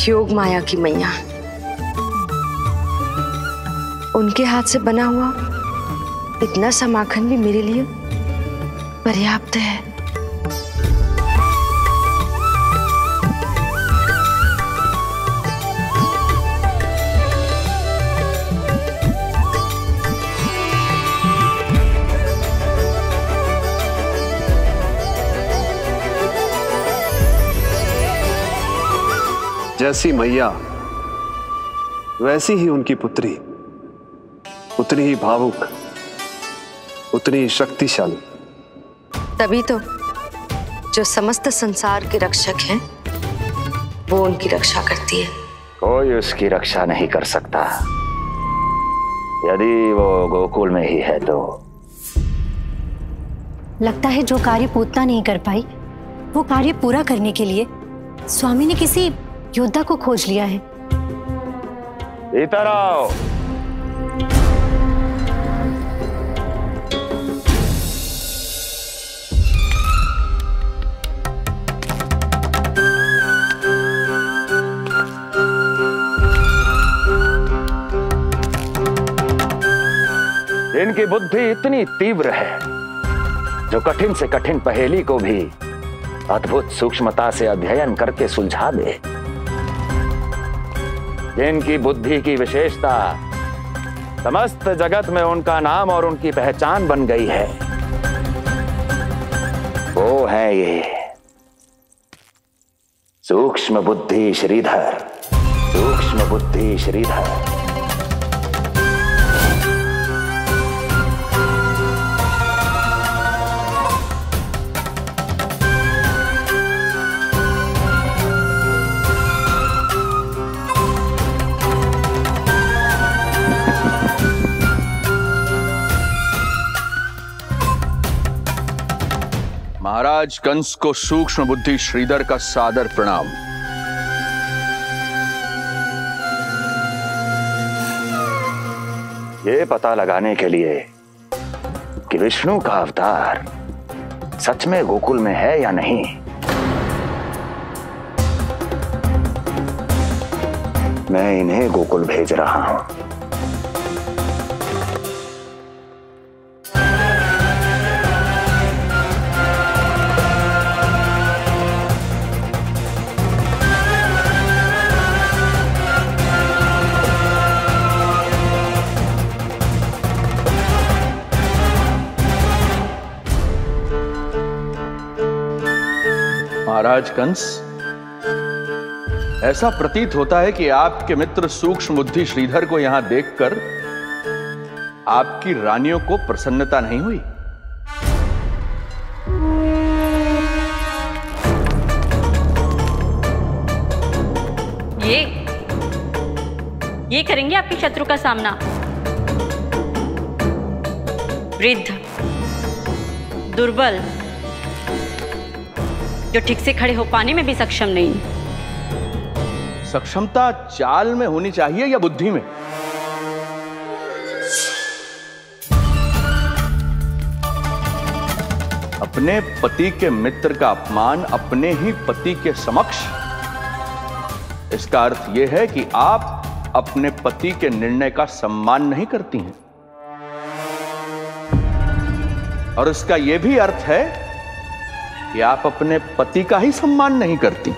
योग माया की मैया। उनके हाथ से बना हुआ इतना सा माखन भी मेरे लिए पर्याप्त है। जैसी मैया वैसी ही उनकी पुत्री, उतनी ही भावुक, उतनी ही शक्तिशाली। तभी तो जो समस्त संसार के रक्षक हैं वो उनकी रक्षा करती है। कोई उसकी रक्षा नहीं कर सकता। यदि वो गोकुल में ही है तो। लगता है जो कार्य पूतना नहीं कर पाई वो कार्य पूरा करने के लिए स्वामी ने किसी योद्धा को खोज लिया है। इधर आओ। इनकी बुद्धि इतनी तीव्र है जो कठिन से कठिन पहेली को भी अद्भुत सूक्ष्मता से अध्ययन करके सुलझा दे। जिनकी बुद्धि की विशेषता समस्त जगत में उनका नाम और उनकी पहचान बन गई है, वो है ये सूक्ष्म बुद्धि श्रीधर। सूक्ष्म बुद्धि श्रीधर। महाराज कंस को सूक्ष्म बुद्धि श्रीधर का सादर प्रणाम। ये पता लगाने के लिए कि विष्णु का अवतार सच में गोकुल में है या नहीं, मैं इन्हें गोकुल भेज रहा हूं। महाराज कंस, ऐसा प्रतीत होता है कि आपके मित्र सूक्ष्म बुद्धि श्रीधर को यहां देखकर आपकी रानियों को प्रसन्नता नहीं हुई। ये करेंगे आपके शत्रु का सामना। वृद्ध, दुर्बल, जो ठीक से खड़े हो पाने में भी सक्षम नहीं। सक्षमता चाल में होनी चाहिए या बुद्धि में? अपने पति के मित्र का अपमान अपने ही पति के समक्ष, इसका अर्थ यह है कि आप अपने पति के निर्णय का सम्मान नहीं करती हैं। और इसका यह भी अर्थ है कि आप अपने पति का ही सम्मान नहीं करती।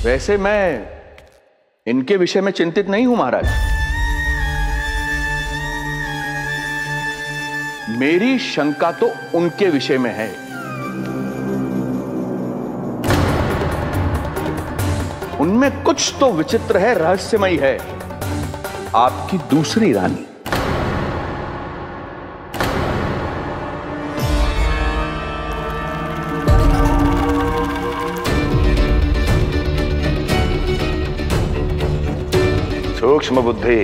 वैसे मैं इनके विषय में चिंतित नहीं हूं महाराज। मेरी शंका तो उनके विषय में है। उनमें कुछ तो विचित्र है, रहस्यमयी है। आपकी दूसरी रानी। सूक्ष्म बुद्धि,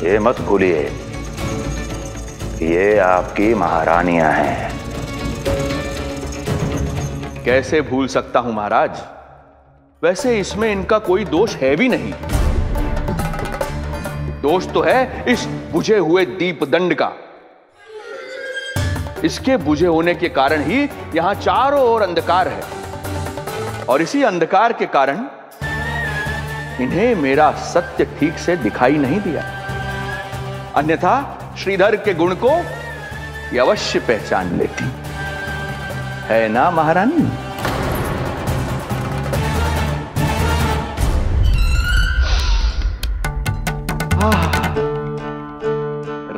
ये मत भूलिए कि ये आपकी महारानियां हैं। कैसे भूल सकता हूं महाराज? वैसे इसमें इनका कोई दोष है भी नहीं। दोष तो है इस बुझे हुए दीपदंड का। इसके बुझे होने के कारण ही यहां चारों ओर अंधकार है, और इसी अंधकार के कारण इन्हें मेरा सत्य ठीक से दिखाई नहीं दिया। अन्यथा श्रीधर के गुण को ये अवश्य पहचान लेती, है ना महारानी?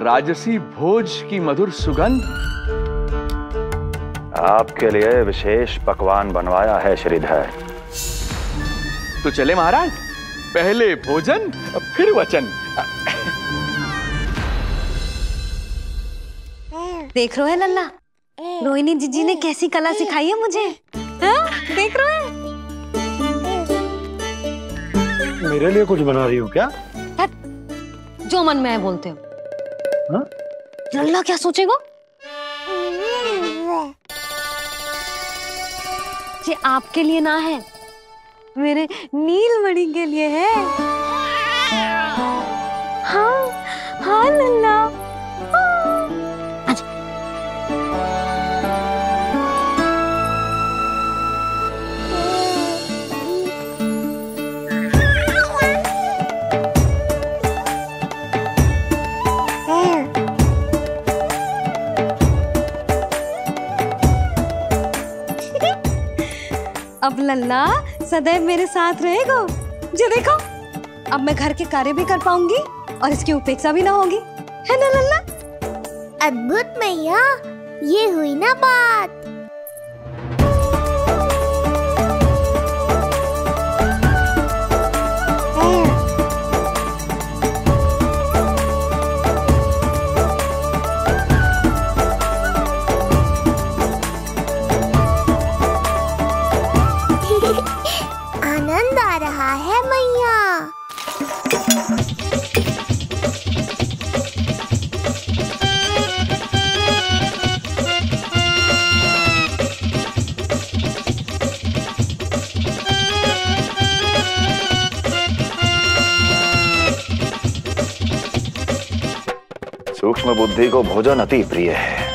राजसी भोज की मधुर सुगंध। आपके लिए विशेष पकवान बनवाया है श्रीधर। तो चले महाराज, पहले भोजन फिर वचन। देख रहे हो लल्ला, रोहिणी जीजी ने कैसी कला सिखाई है मुझे। हाँ? देख रहे हो? मेरे लिए कुछ बना रही हो क्या? जो मन में है बोलते हो। हाँ? लल्ला क्या सोचेगा? ये आपके लिए ना है, मेरे नीलमणि के लिए है। हाँ हाँ लल्ला। अब लल्ला सदैव मेरे साथ रहेगा। जो देखो, अब मैं घर के कार्य भी कर पाऊंगी और इसकी उपेक्षा भी ना होगी, है ना लल्ला? अद्भुत मैया, ये हुई ना बात। आनंद आ रहा है मैया। सूक्ष्म बुद्धि को भोजन अति प्रिय है।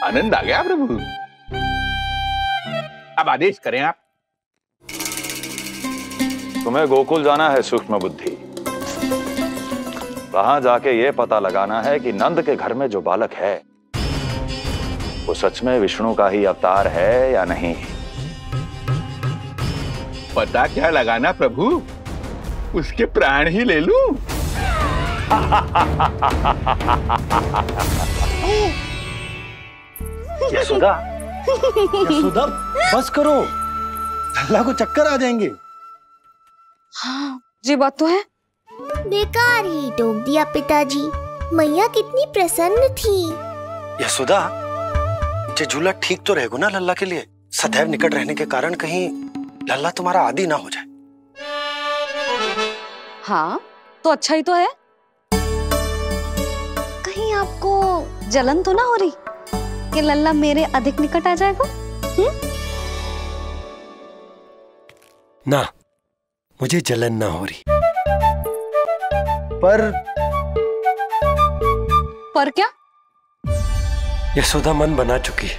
आनंद आ गया प्रभु। अब आदेश करें आप। तुम्हें गोकुल जाना है सूक्ष्म बुद्धि। वहां जाके ये पता लगाना है कि नंद के घर में जो बालक है वो सच में विष्णु का ही अवतार है या नहीं। पता क्या लगाना प्रभु, उसके प्राण ही ले लूं। यशोदा, यशोदा बस करो, लल्ला को चक्कर आ जाएंगे। हाँ, ये बात तो है। बेकार ही टोक दिया पिताजी। मैया कितनी प्रसन्न थी। यशोदा, ये झूला ठीक तो रहेगा ना लल्ला के लिए? सदैव निकट रहने के कारण कहीं लल्ला तुम्हारा आदी ना हो जाए। हाँ, तो अच्छा ही तो है। कहीं आपको जलन तो ना हो रही कि लल्ला मेरे अधिक निकट आ जाएगा? ना, मुझे जलन ना हो रही। पर क्या? यशोदा मन बना चुकी है,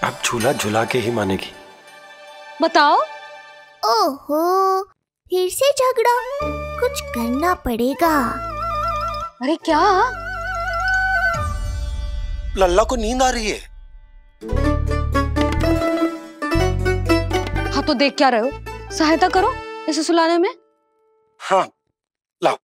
अब झूला झूला के ही मानेगी। बताओ। ओहो, फिर से झगड़ा। कुछ करना पड़ेगा। अरे क्या? लल्ला को नींद आ रही है। हाँ तो देख क्या रहे हो, सहायता करो इसे सुलाने में। हाँ, लाओ।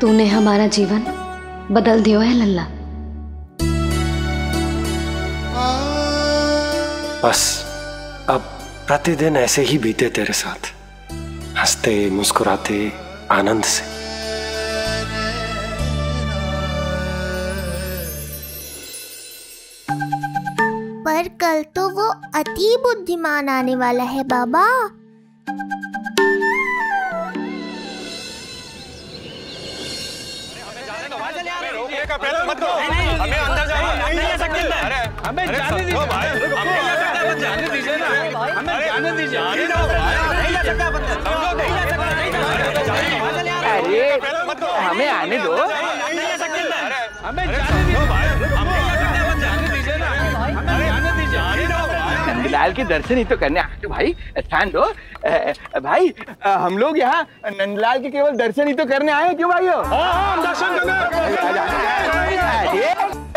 तूने हमारा जीवन बदल दिया है लल्ला। बस अब प्रतिदिन ऐसे ही बीते तेरे साथ, हंसते मुस्कुराते आनंद से। पर कल तो वो अति बुद्धिमान आने वाला है बाबा। मत दो, हमें अंदर जाने नहीं जा सकते। अरे हमें जाने दीजिए भाई, हमें जाने दीजिए ना, हमें जाने दीजिए। नहीं जा सकता बंदा, नहीं जा सकता, नहीं जा सकता। अरे हमें आने दो। नहीं जा सकते, हमें जाने दीजिए भाई, हमें जाने दीजिए ना, हमें जाने दीजिए। नंदलाल के दर्शन ही तो करने आए थे भाई, स्थान दो। भाई हम लोग यहाँ नंदलाल के केवल दर्शन ही तो करने आए हैं, क्यों भाई? हम दर्शन करने।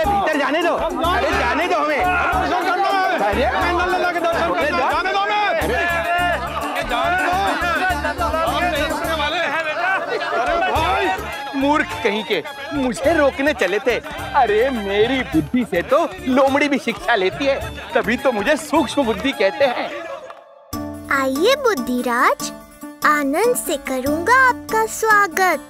भीतर जाने दो, अरे जाने दो हमें। नंदलाल के दर्शन करने जाने दो हमें। मूर्ख कहीं के, मुझे रोकने चले थे। अरे मेरी बुद्धि से तो लोमड़ी भी शिक्षा लेती है, तभी तो मुझे सूक्ष्म बुद्धि कहते हैं। आइए बुद्धिराज, आनंद से करूंगा आपका स्वागत।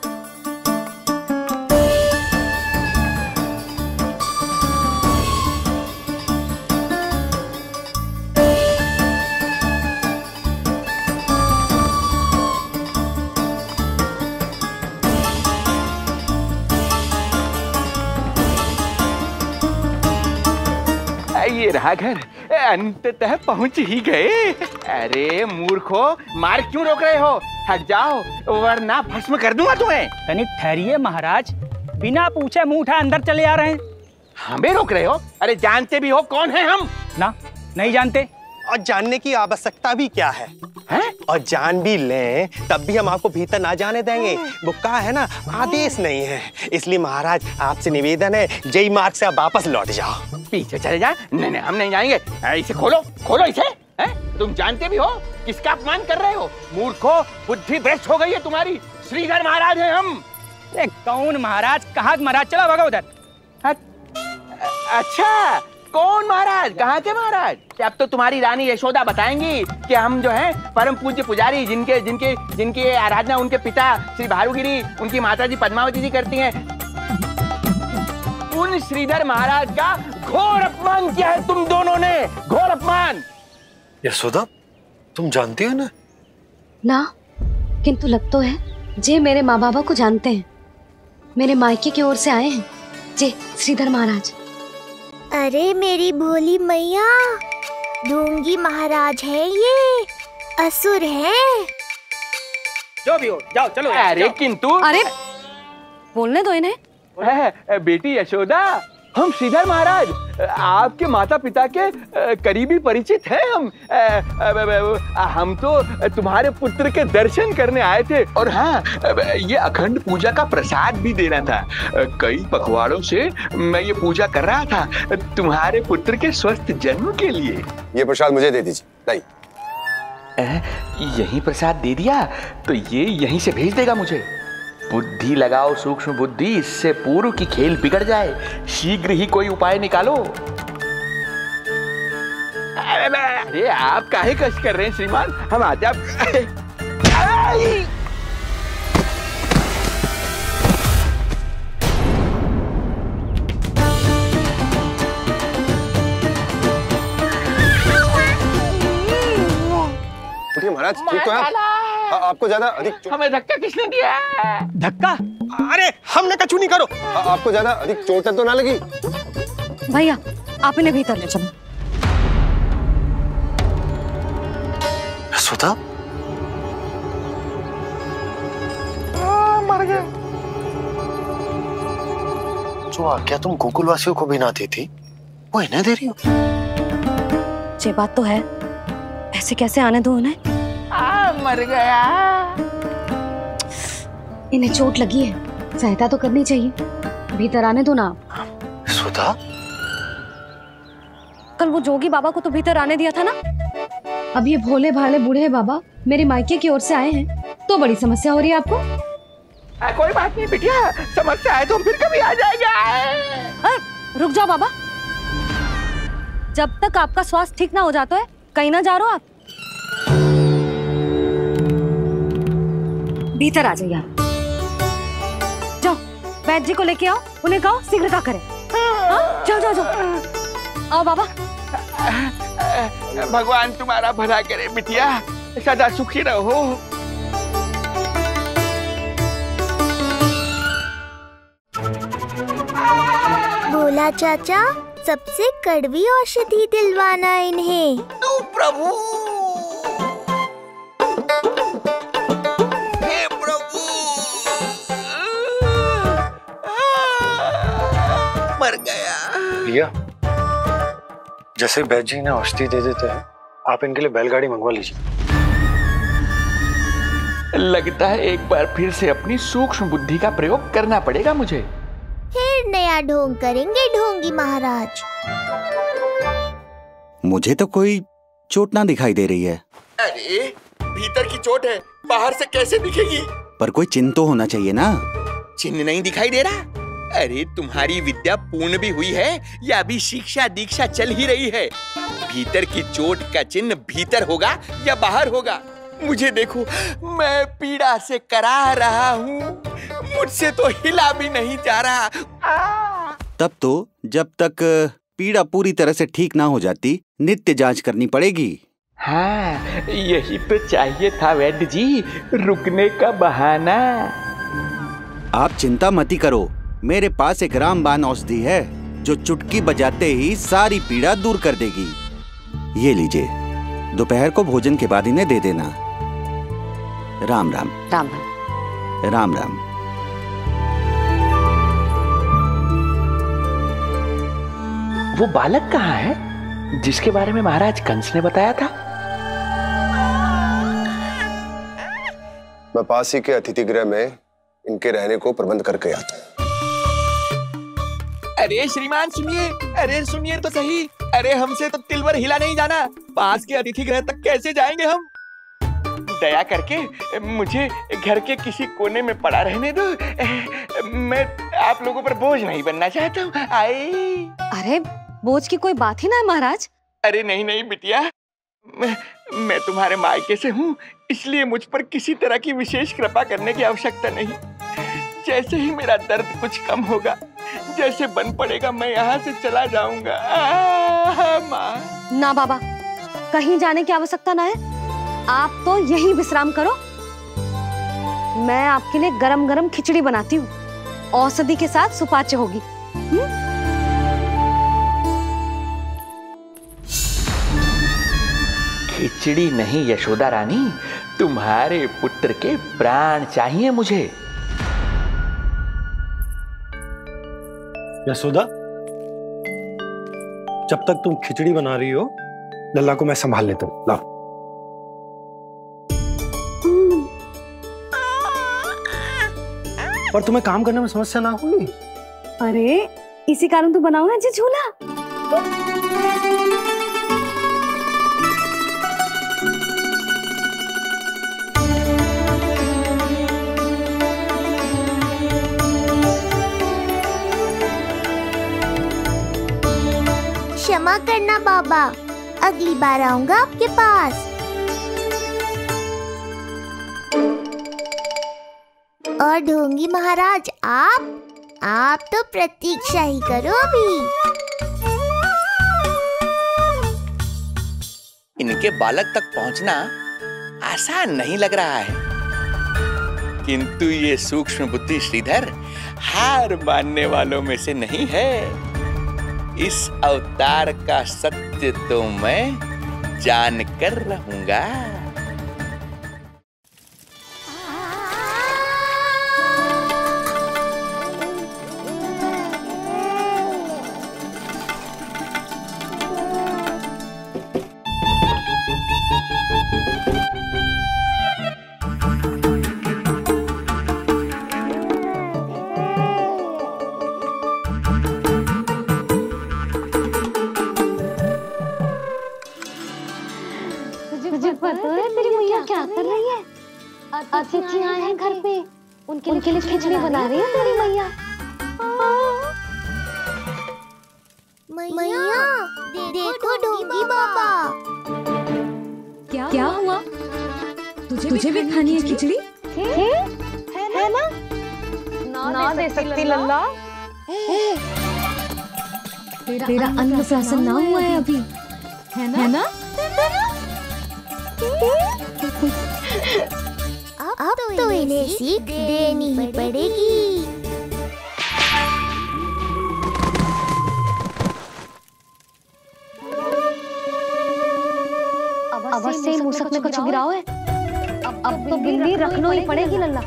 ये रहा घर, अंततः पहुंच ही गए। अरे मूर्खो, मार क्यों रोक रहे हो? हट जाओ वरना भस्म कर दूंगा तुम्हें। तनिक ठहरिए महाराज, बिना पूछे मुंह उठा अंदर चले आ रहे हैं। हमें रोक रहे हो? अरे जानते भी हो कौन है हम? ना, नहीं जानते। और जानने की आवश्यकता भी क्या है? और जान भी लें तब भी हम आपको भीतर ना जाने देंगे। वो कहा है ना, आदेश नहीं है। इसलिए महाराज आपसे निवेदन है, जय मार्ग से आप वापस लौट जाओ। पीछे चले जा। नहीं नहीं, हम नहीं जाएंगे। इसे खोलो, खोलो इसे। तुम जानते भी हो किसका अपमान कर रहे हो? मूर्खो, बुद्धि भ्रष्ट हो गई है तुम्हारी। श्रीधर महाराज हैं हम। कौन महाराज? कहाँ महाराज? चलो भगा उधर। अच्छा, कौन महाराज? कहाँ के महाराज? अब तो तुम्हारी रानी यशोदा बताएंगी कि हम जो है परम पूज्य पुजारी जिनके जिनके जिनकी आराधना उनके पिता श्री भारुगिरी, उनकी माता जी पद्मावती जी करती हैं, उन श्रीधर महाराज का घोर अपमान किया है तुम दोनों ने, घोर अपमान। यशोदा, तुम जानती हो ना? ना, किंतु लग तो है जे मेरे माँ बाबा को जानते हैं। मेरे मायके की ओर से आए हैं जे श्रीधर महाराज। अरे मेरी भोली मैया, ढोंगी महाराज है ये, असुर है। जो भी हो, जाओ चलो। अरे किंतु, अरे बोलने दो इन्हें। बेटी यशोदा, हम श्रीधर महाराज आपके माता पिता के करीबी परिचित हैं। हम तो तुम्हारे पुत्र के दर्शन करने आए थे, और हाँ, ये अखंड पूजा का प्रसाद भी देना था। कई पखवाड़ों से मैं ये पूजा कर रहा था तुम्हारे पुत्र के स्वस्थ जन्म के लिए। ये प्रसाद मुझे दे दीजिए। यही प्रसाद दे दिया तो ये यहीं से भेज देगा मुझे। बुद्धि लगाओ सूक्ष्म बुद्धि, इससे पूर्व की खेल बिगड़ जाए, शीघ्र ही कोई उपाय निकालो। अरे आप काहे कष्ट कर रहे हैं श्रीमान, हम आते आप। महाराज ठीक तो है? आपको ज्यादा अधिक हमें धक्का किसने दिया? धक्का? अरे हमने कछु नहीं करो। आपको ज्यादा अधिक चोट तो ना लगी? भैया आप इन्हें भीतर ले चलो। यशोदा, मर गया। जो आज्ञा तुम गोकुलवासियों को भी ना दी थी, वो इन्हें दे रही हो? ये बात तो है, ऐसे कैसे आने दो उन्हें? मर गया। इन्हें चोट लगी है, सहायता तो करनी चाहिए, भीतर आने दो ना। सुधा, कल वो जोगी बाबा को तो भीतर आने दिया था ना। अब ये भोले भाले बूढ़े बाबा मेरे मायके की ओर से आए हैं, तो बड़ी समस्या हो रही है आपको। कोई बात नहीं बिटिया, समस्या है तो फिर कभी आ जाएगा। रुक जाओ बाबा, जब तक आपका स्वास्थ्य ठीक ना हो जाता है कहीं ना जा रहे हो आप। भीतर आ जाइए आप। जाओ वैद्य जी को लेके आओ, उन्हें कहो शीघ्रता करें। हाँ? जाओ जाओ जाओ, आओ बाबा। भगवान तुम्हारा भला करे बिटिया, सदा सुखी रहो। बोला चाचा, सबसे कड़वी औषधि दिलवाना इन्हें। प्रभु, मर गया। भैया, जैसे वैद्य जी ने औषधि दे देते हैं, आप इनके लिए बैलगाड़ी मंगवा लीजिए। लगता है एक बार फिर से अपनी सूक्ष्म बुद्धि का प्रयोग करना पड़ेगा मुझे। फिर नया ढोंग करेंगे ढोंगी महाराज। मुझे तो कोई चोट ना दिखाई दे रही है। अरे भीतर की चोट है, बाहर से कैसे दिखेगी? पर कोई चिन्ह तो होना चाहिए ना। चिन्ह नहीं दिखाई दे रहा? अरे तुम्हारी विद्या पूर्ण भी हुई है या अभी शिक्षा दीक्षा चल ही रही है? भीतर की चोट का चिन्ह भीतर होगा या बाहर होगा? मुझे देखो, मैं पीड़ा से करा रहा हूँ, मुझसे तो हिला भी नहीं जा रहा। तब तो जब तक पीड़ा पूरी तरह से ठीक ना हो जाती, नित्य जांच करनी पड़ेगी। हाँ, यही तो चाहिए था वैद्य जी, रुकने का बहाना। आप चिंता मत करो, मेरे पास एक रामबाण औषधि है जो चुटकी बजाते ही सारी पीड़ा दूर कर देगी। ये लीजिए, दोपहर को भोजन के बाद इन्हें दे देना। राम राम। राम राम। राम राम। वो बालक कहाँ है जिसके बारे में महाराज कंस ने बताया था? मैं पास ही के अतिथि गृह में इनके रहने को प्रबंध करके आता हूँ। अरे श्रीमान सुनिए, अरे सुनिए तो सही। अरे हमसे तो तिलवर हिला नहीं जाना, पास के अतिथि गृह तक कैसे जाएंगे हम? दया करके मुझे घर के किसी कोने में पड़ा रहने दो। मैं आप लोगों पर बोझ नहीं बनना चाहता हूँ। अरे बोझ की कोई बात ही ना है महाराज। अरे नहीं नहीं बिटिया, मैं तुम्हारे मायके से हूँ, इसलिए मुझ पर किसी तरह की विशेष कृपा करने की आवश्यकता नहीं। जैसे ही मेरा दर्द कुछ कम होगा, जैसे बन पड़ेगा, मैं यहाँ से चला जाऊंगा। माँ। ना बाबा, कहीं जाने की आवश्यकता ना है, आप तो यहीं विश्राम करो। मैं आपके लिए गरम गरम खिचड़ी बनाती हूँ, औषधि के साथ सुपाच्य होगी। खिचड़ी नहीं यशोदा रानी, तुम्हारे पुत्र के प्राण चाहिए मुझे। यशोदा, जब तक तुम खिचड़ी बना रही हो, लल्ला को मैं संभाल लेता हूँ। लाओ। पर तुम्हें काम करने में समस्या ना होगी? अरे इसी कारण तो बनाओ ना जी झूला। क्षमा करना बाबा, अगली बार आऊंगा आपके पास। और ढोंगी महाराज, आप तो प्रतीक्षा ही करो अभी। इनके बालक तक पहुंचना आसान नहीं लग रहा है, किंतु ये सूक्ष्म बुद्धि श्रीधर हार मानने वालों में से नहीं है। इस अवतार का सत्य तो मैं जान कर रहूंगा। अतिथि आए हैं घर पे, उनके लिए खिचड़ी बना रही है तेरी मैया। मैया देखो ढोंगी बाबा। क्या हुआ? तुझे भी खानी है खिचड़ी? है ना दे सकती लल्ला। तेरा अन्नप्राशन ना हुआ है अभी, है ना? अब तो इन्हें सीख देनी ही पड़ेगी। अवश्य ही मूसक में कुछ गिराओ है। अब तो बिल्ली रखनो ही पड़ेगी लल्ला।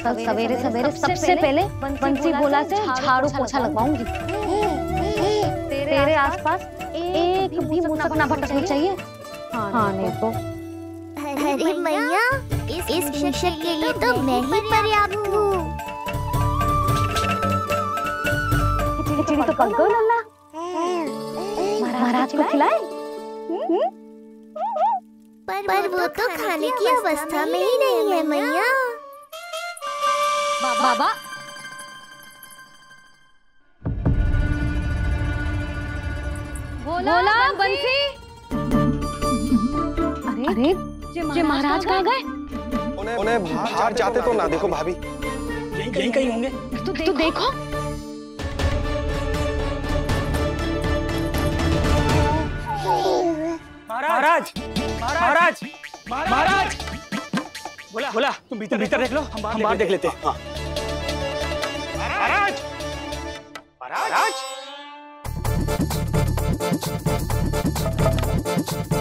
कल सवेरे सवेरे सबसे पहले बंसी बोला से झाड़ू पोछा लगवाऊंगी। तेरे आसपास एक भी मूसक ना भटकना चाहिए। हाँ नहीं तो। अरे मैया, इस मिशन के लिए तो मैं ही पर्याप्त हूँ। खिचड़ी तो पक गई लल्ला। महाराज को खिलाए? पर वो तो खाने की अवस्था में ही नहीं है मैया। बाबा, बोला बंसी। अरे जे महाराज कहाँ गए? उन्हें बाहर जाते तो ना देखो भाभी, यहीं कहीं होंगे। तो देखो। महाराज, महाराज, महाराज। बोला तुम भीतर देख लो, हम बाहर देख लेते हैं। महाराज, महाराज,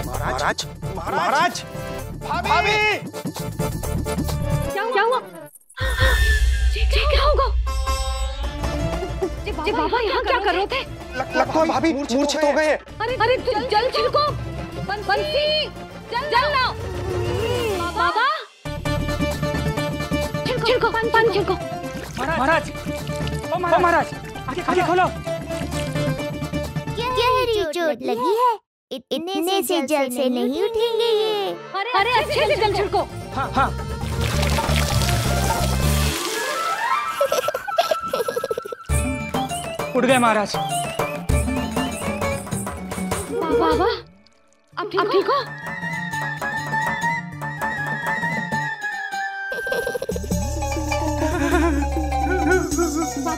महाराज, महाराज, भाभी। क्या हुआ? क्या होगा? बाबा यहाँ क्या कर रहे थे? लगता है भाभी मूर्छित हो गए। अरे जल छिड़को, बंसी, जल लाओ। बाबा, छिड़को, पानी छिड़को। महाराज, ओ महाराज, आगे खोलो। गहरी चोट लगी है, इतने से जल से नहीं उठेंगे ये। अरे अच्छे से जल छिड़को। हाँ। उठ गए महाराज। बाबा अब ठीक हो?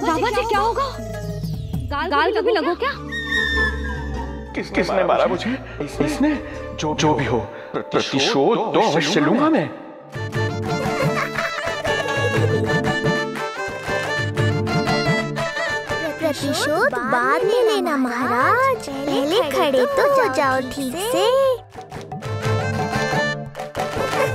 बाबा जी क्या होगा? गाल कभी लगो क्या? किसने मारा मुझे? इसने? जो भी हो, प्रतिशोध तो अवश्य लूंगा मैं। प्रतिशोध बाद में लेना महाराज, पहले खड़े तो हो जाओ ठीक से।